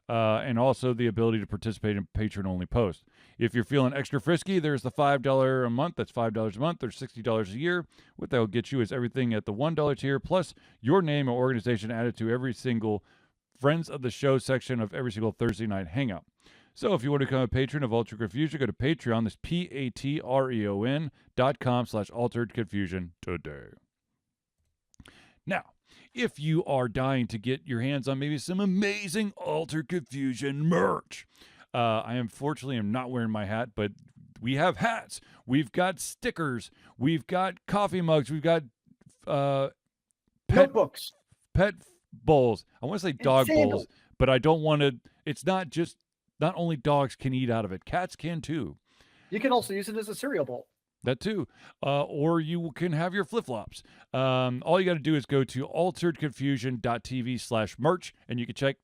And also the ability to participate in patron-only posts. If you're feeling extra frisky, there's the $5 a month. That's $5 a month or $60 a year. What that will get you is everything at the $1 tier, plus your name or organization added to every single Friends of the Show section of every single Thursday night hangout. So if you want to become a patron of Altered Confusion, go to Patreon. That's patreon.com/Altered Confusion today. Now, if you are dying to get your hands on maybe some amazing Altered Confusion merch, I unfortunately am not wearing my hat, but we have hats. We've got stickers. We've got coffee mugs. We've got
notebooks,
pet bowls. I want to say dog bowls, but I don't want to. It's not only dogs can eat out of it. Cats can too.
You can also use it as a cereal bowl.
That too. Or you can have your flip-flops. All you got to do is go to alteredconfusion.tv/merch, and you can check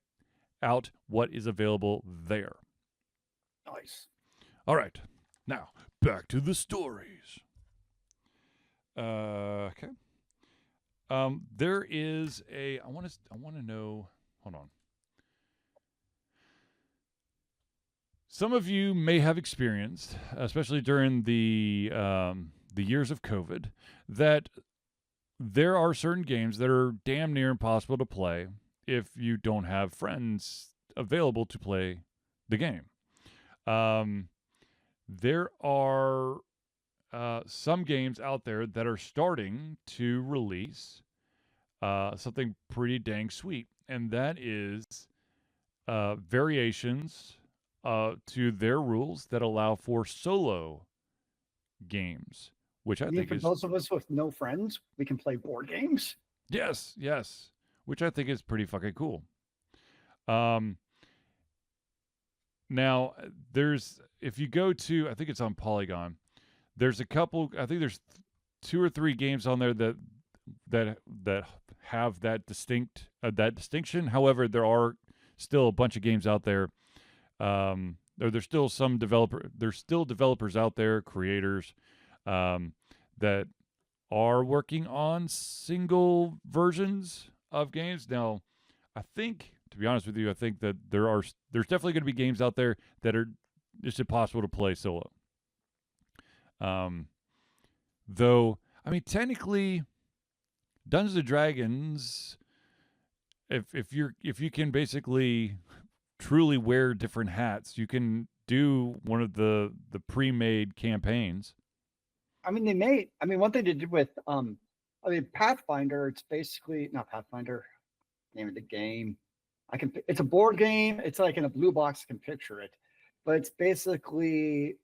out what is available there.
Nice.
All right. Now, back to the stories. Okay. There is I want to know, hold on. Some of you may have experienced, especially during the years of COVID, that there are certain games that are damn near impossible to play if you don't have friends available to play the game. There are some games out there that are starting to release something pretty dang sweet, and that is variations to their rules that allow for solo games, which I think
for
is...
those of us with no friends, we can play board games.
Yes, which I think is pretty fucking cool. Now, if you go to, I think it's on Polygon, there's a couple, I think there's 2 or 3 games on there that have that distinction. However, there are still a bunch of games out there. There's still developers out there, creators, that are working on single versions of games. Now, I think, to be honest with you, I think that there's definitely going to be games out there that are just impossible to play solo. Though, I mean, technically, Dungeons and Dragons, if you can basically truly wear different hats, you can do one of the pre-made campaigns.
I mean, one thing to do with Pathfinder, it's basically not Pathfinder, name of the game. It's a board game. It's like in a blue box, I can picture it, but it's basically,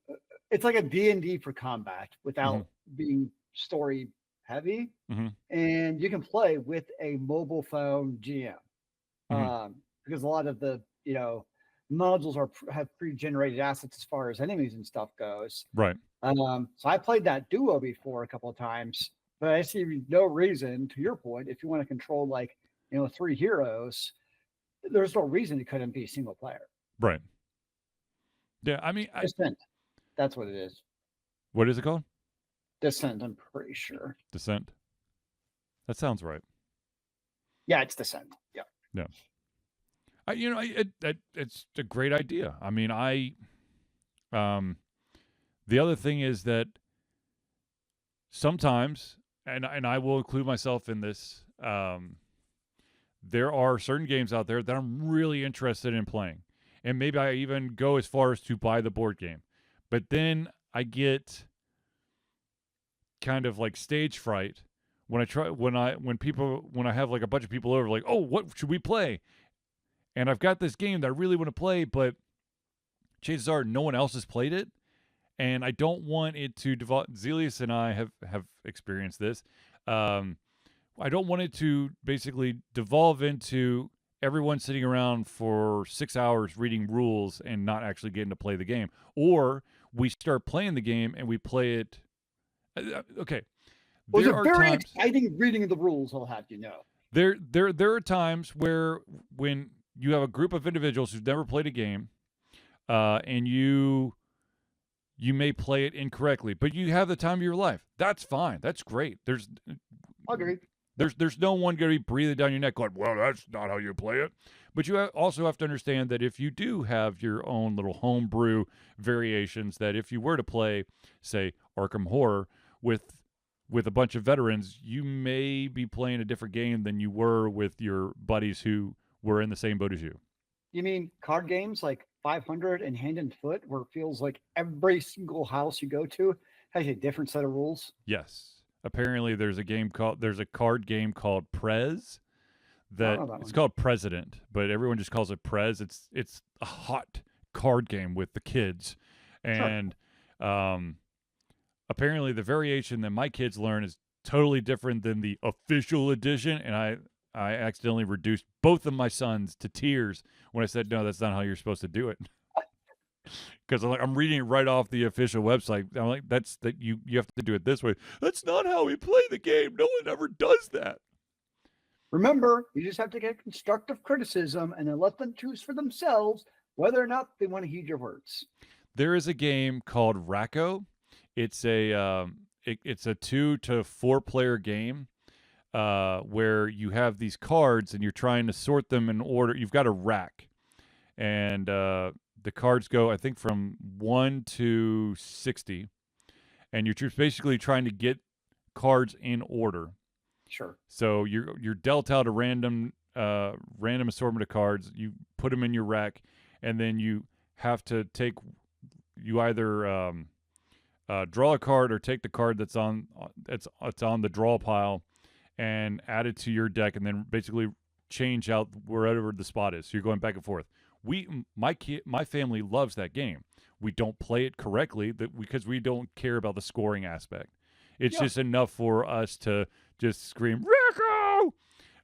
it's like a D&D for combat without being story heavy. And you can play with a mobile phone GM. Because a lot of the modules have pre-generated assets as far as enemies and stuff goes.
Right.
So I played that duo before a couple of times, but I see no reason, to your point, if you want to control 3 heroes, there's no reason it couldn't be single player.
Right. Yeah, I mean,
Descent. That's what it is.
What is it called?
Descent, I'm pretty sure.
Descent. That sounds right.
Yeah, it's Descent. Yeah.
Yeah. It's a great idea. I mean, the other thing is that sometimes, and I will include myself in this, there are certain games out there that I'm really interested in playing. And maybe I even go as far as to buy the board game. But then I get kind of like stage fright when I have like a bunch of people over, like, oh, what should we play? And I've got this game that I really want to play, but chances are no one else has played it. And I don't want it to devolve. Zealeus and I have experienced this. I don't want it to basically devolve into everyone sitting around for 6 hours reading rules and not actually getting to play the game. Or we start playing the game and we play it. Okay.
It was
There
a
are
very
times,
exciting reading of the rules, I'll have you know.
there are times where when you have a group of individuals who've never played a game, and you may play it incorrectly, but you have the time of your life. That's fine. That's great.
Agreed.
There's no one going to be breathing down your neck going, well, that's not how you play it. But you also have to understand that if you do have your own little homebrew variations, that if you were to play, say, Arkham Horror with a bunch of veterans, you may be playing a different game than you were with your buddies who were in the same boat as you.
You mean card games like 500 and Hand and Foot, where it feels like every single house you go to has a different set of rules?
Yes. Apparently, there's a card game called Prez.
I don't
That
know that
it's
one.
called President, but everyone just calls it Prez. It's a hot card game with the kids,
Sure.
and apparently the variation that my kids learn is totally different than the official edition. And I accidentally reduced both of my sons to tears when I said, no, that's not how you're supposed to do it. Because I'm reading it right off the official website. I'm like, you have to do it this way. That's not how we play the game. No one ever does that.
Remember, you just have to get constructive criticism and then let them choose for themselves whether or not they want to heed your words.
There is a game called Racco. It's it's a 2 to 4 player game, where you have these cards and you're trying to sort them in order. You've got a rack, and the cards go, I think, from 1 to 60, and you're just basically trying to get cards in order.
Sure.
So you're dealt out a random assortment of cards. You put them in your rack, and then you have to you either draw a card or take the card that's on the draw pile and add it to your deck, and then basically change out wherever the spot is. So you're going back and forth. My family loves that game. We don't play it correctly because we don't care about the scoring aspect. It's
Yeah.
just enough for us to just scream Rico,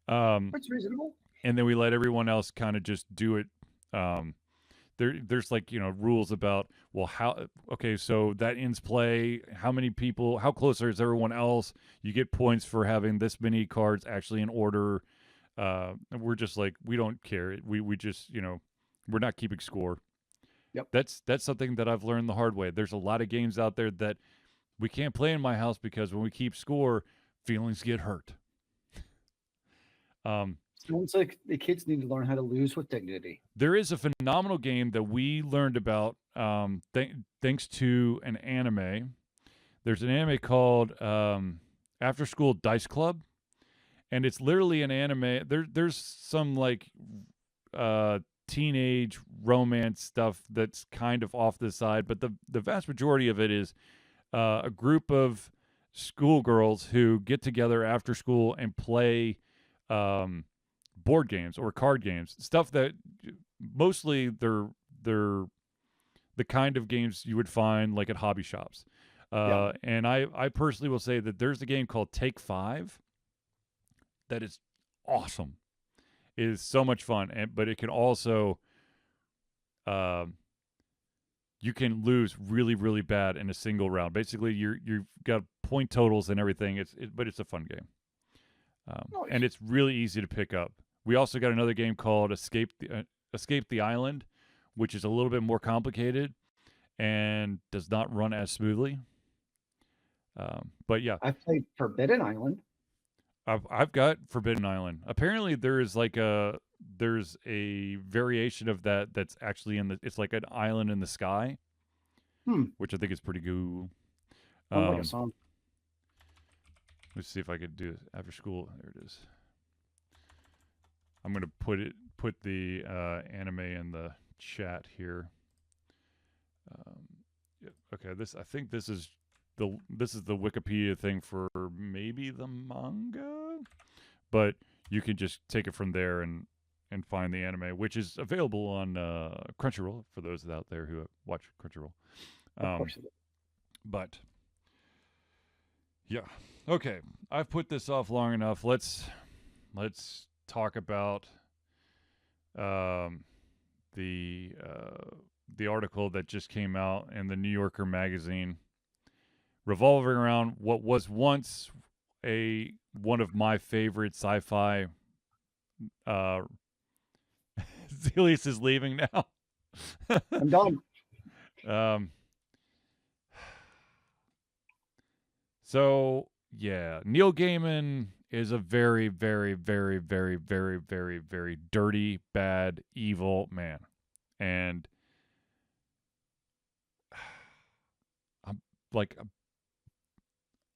It's reasonable.
and then we let everyone else kind of just do it. There's like rules about, well, so that ends play. How many people? How close is everyone else? You get points for having this many cards actually in order. We're just like, we don't care. We just we're not keeping score.
Yep.
That's something that I've learned the hard way. There's a lot of games out there that we can't play in my house because when we keep score, feelings get hurt.
Sounds like the kids need to learn how to lose with dignity.
There is a phenomenal game that we learned about thanks to an anime. There's an anime called After School Dice Club, and it's literally an anime. There's some like teenage romance stuff that's kind of off the side, but the vast majority of it is a group of schoolgirls who get together after school and play board games or card games, stuff that mostly they're the kind of games you would find like at hobby shops.
Yeah.
And I personally will say that there's a game called Take Five that is awesome. It is so much fun, but it can also you can lose really, really bad in a single round. Basically, you've got point totals and everything. But it's a fun game,
Nice.
and it's really easy to pick up. We also got another game called Escape the Island, which is a little bit more complicated and does not run as smoothly. But yeah,
I've played Forbidden Island.
I've got Forbidden Island. Apparently, there's a variation of that's actually it's like an island in the sky,
Hmm.
which I think is pretty cool.
Sounds like a song.
Let's see if I could do it after school. There it is. I'm gonna put the anime in the chat here. Yeah, okay, I think this is the Wikipedia thing for maybe the manga, but you can just take it from there and find the anime, which is available on Crunchyroll for those out there who watch Crunchyroll.
Of course it is.
But yeah, okay, I've put this off long enough. Let's talk about the article that just came out in the New Yorker magazine, revolving around what was once one of my favorite sci-fi. Zealeus is leaving now.
I'm done.
So yeah, Neil Gaiman is a very, very, very, very, very, very, very dirty, bad, evil man, and I'm like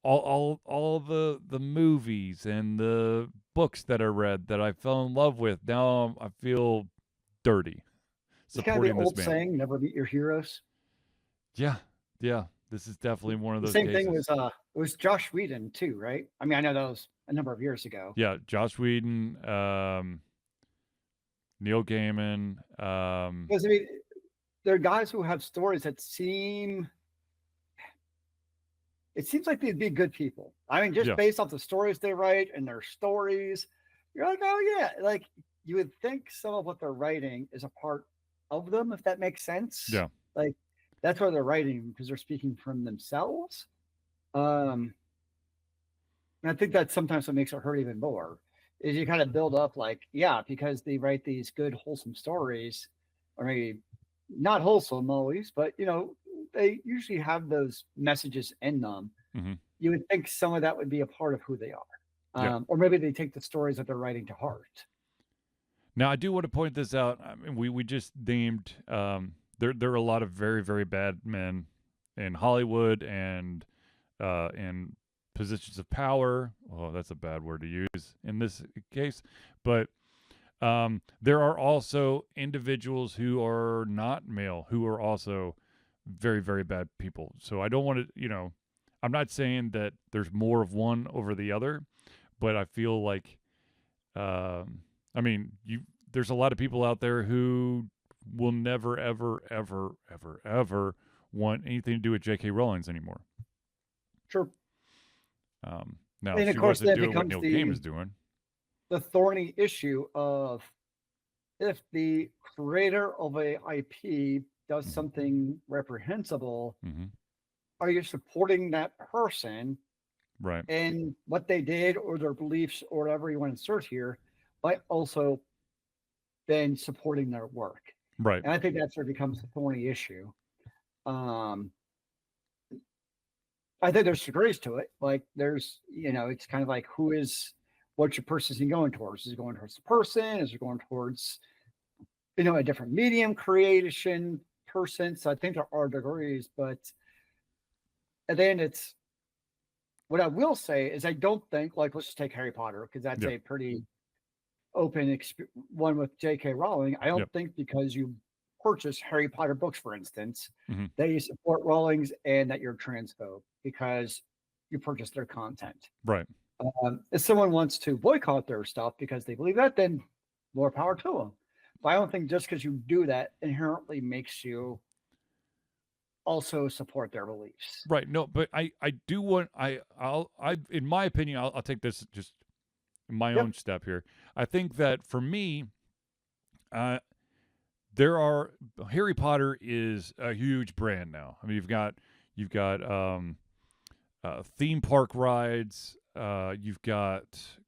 all the movies and the books that I read that I fell in love with. Now I feel dirty
It's kind of the
supporting this
old
man.
saying, never meet your heroes.
Yeah. This is definitely one of those.
The same
cases.
thing was it was Josh Whedon too, right? I mean, I know that was a number of years ago.
Yeah, Josh Whedon, Neil Gaiman.
Because I mean, there are guys who have stories that seems like they'd be good people. I mean, just based off the stories they write and their stories, you're like, oh yeah, like you would think some of what they're writing is a part of them, if that makes sense.
Yeah.
Like that's why they're writing, because they're speaking from themselves. And I think that's sometimes what makes it hurt even more, is you kind of build up like, yeah, because they write these good, wholesome stories, or maybe not wholesome always, but they usually have those messages in them.
Mm-hmm.
You would think some of that would be a part of who they are. Or maybe they take the stories that they're writing to heart.
Now, I do want to point this out. I mean, we just named there are a lot of very, very bad men in Hollywood and in positions of power. Oh, that's a bad word to use in this case. But there are also individuals who are not male who are also very, very bad people. So I don't want to, I'm not saying that there's more of one over the other, but I feel like, there's a lot of people out there who will never, ever, ever, ever, ever want anything to do with J.K. Rowling anymore.
Sure.
Now,
and
she
of course,
wasn't doing what Neil Gaiman is doing.
The thorny issue of if the creator of a IP does something reprehensible, are you supporting that person,
right,
and what they did or their beliefs or whatever you want to insert here, by also then supporting their work?
Right.
And I think that's where it becomes a thorny issue. I think there's degrees to it. Like there's, it's kind of like what's your person going towards? Is it going towards the person? Is it going towards, a different medium creation person? So I think there are degrees, but at the end, what I will say is I don't think, like, let's just take Harry Potter, because that's a pretty open one with J.K. Rowling. I don't think because you purchase Harry Potter books, for instance, that you support Rowling's and that you're transphobe because you purchase their content.
Right.
If someone wants to boycott their stuff because they believe that, then more power to them. But I don't think just because you do that inherently makes you also support their beliefs.
Right. No, but I do want I'll in my opinion, I'll take this just my own step here. I think that for me, Harry Potter is a huge brand now. I mean, you've got theme park rides, you've got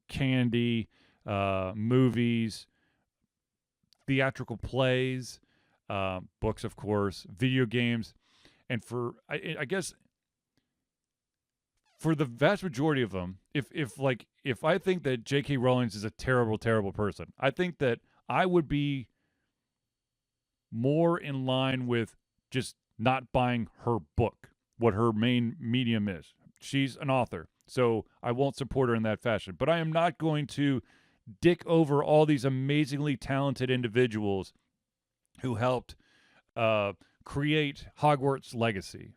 candy, movies, theatrical plays, books, of course, video games, and I guess for the vast majority of them, if I think that J.K. Rowling is a terrible, terrible person, I think that I would be more in line with just not buying her book, what her main medium is. She's an author. So I won't support her in that fashion. But I am not going to dick over all these amazingly talented individuals who helped create Hogwarts Legacy,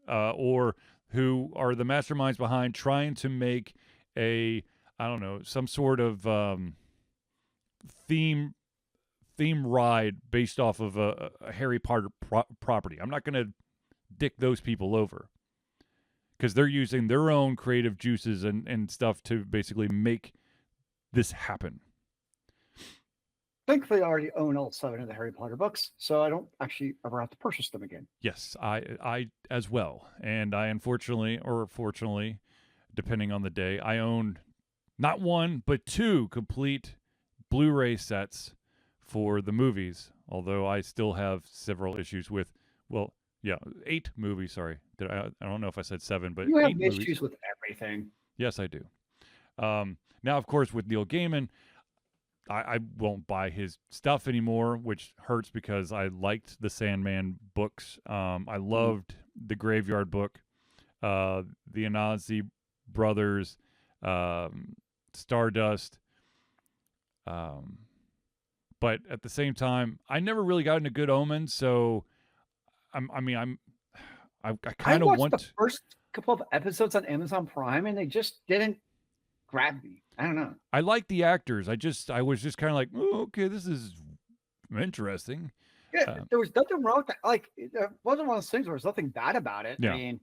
or who are the masterminds behind trying to make some sort of theme ride based off of a Harry Potter property. I'm not going to dick those people over because they're using their own creative juices and stuff to basically make this happen.
Thankfully, I already own all 7 of the Harry Potter books, so I don't actually ever have to purchase them again.
Yes, I as well. And I unfortunately, or fortunately, depending on the day, I own not 1, but 2 complete Blu-ray sets for the movies, although I still have several issues with, 8 movies, sorry. I don't know if I said 7, but
you have
8
issues
movies.
with everything.
Yes, I do. Now, of course, with Neil Gaiman, I won't buy his stuff anymore, which hurts because I liked the Sandman books. I loved the Graveyard book, the Anansi brothers, Stardust. But at the same time, I never really got into Good Omens, so I kind of want
the first couple of episodes on Amazon Prime, and they just didn't grab me. I don't know.
I like the actors. I was just kind of like, oh, okay, this is interesting.
Yeah, there was nothing wrong with that. Like, it wasn't one of those things where there's nothing bad about it.
Yeah.
I mean,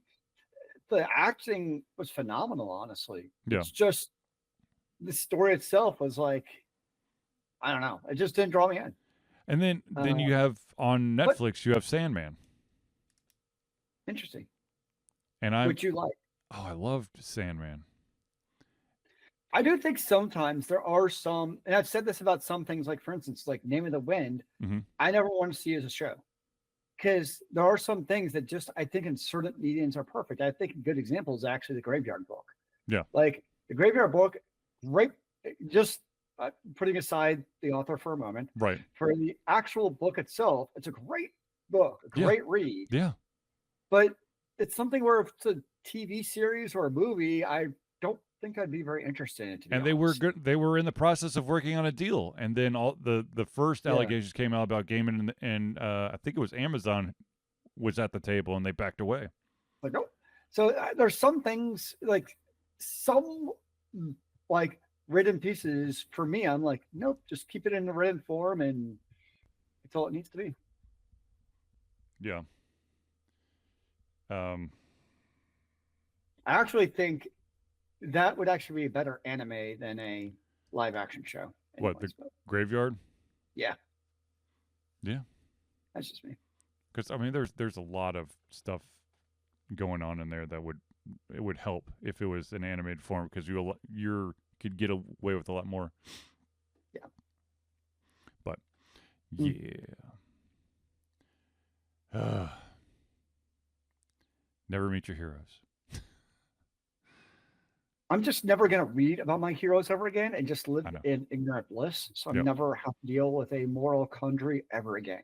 the acting was phenomenal, honestly.
Yeah.
It's just the story itself was like, I don't know. It just didn't draw me in.
And then you have on Netflix, you have Sandman.
Interesting.
And
which you like?
Oh, I loved Sandman.
I do think sometimes there are some, and I've said this about some things, like, for instance, like Name of the Wind, I never want to see as a show. Because there are some things that just, I think in certain mediums are perfect. I think a good example is actually the Graveyard book.
Yeah.
Like the Graveyard book, right, just putting aside the author for a moment.
Right.
For the actual book itself, it's a great book, a great read.
Yeah.
But it's something where if it's a TV series or a movie, I don't think I'd be very interested in it.
And they were good. They were in the process of working on a deal, and then all the first allegations came out about Gaiman, and I think it was Amazon was at the table, and they backed away.
Like, nope. So there's some things, like some like written pieces for me, I'm like, nope, just keep it in the written form, and it's all it needs to be.
Yeah.
I actually think that would actually be a better anime than a live action show.
What, the Graveyard?
Yeah.
Yeah.
That's just me.
Because I mean, there's a lot of stuff going on in there that would help if it was an animated form, because you could get away with a lot more.
Yeah.
But yeah. Never meet your heroes.
I'm just never going to read about my heroes ever again and just live in ignorant bliss. So I never have to deal with a moral quandary ever again.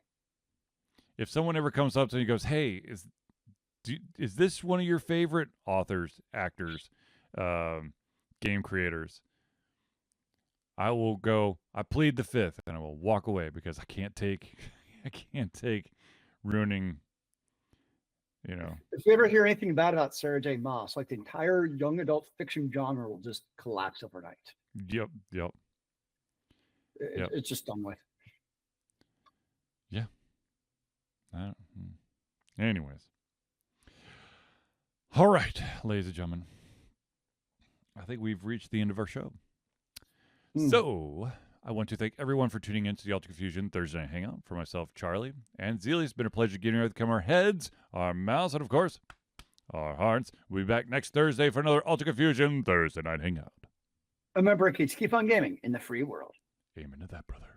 If someone ever comes up to me and goes, hey, is this one of your favorite authors, actors, game creators? I will go, I plead the fifth, and I will walk away, because I can't take ruining,
If you ever hear anything bad about Sarah J. Maas, like the entire young adult fiction genre will just collapse overnight.
Yep.
It's just done with.
Yeah. Anyways. All right, ladies and gentlemen. I think we've reached the end of our show. So I want to thank everyone for tuning in to the Ultra Confusion Thursday Night Hangout. For myself, Charlie, and Zealeus, it's been a pleasure getting ready to come our heads, our mouths, and of course, our hearts. We'll be back next Thursday for another Ultra Confusion Thursday Night Hangout.
Remember, kids, keep on gaming in the free world.
Amen to that, brother.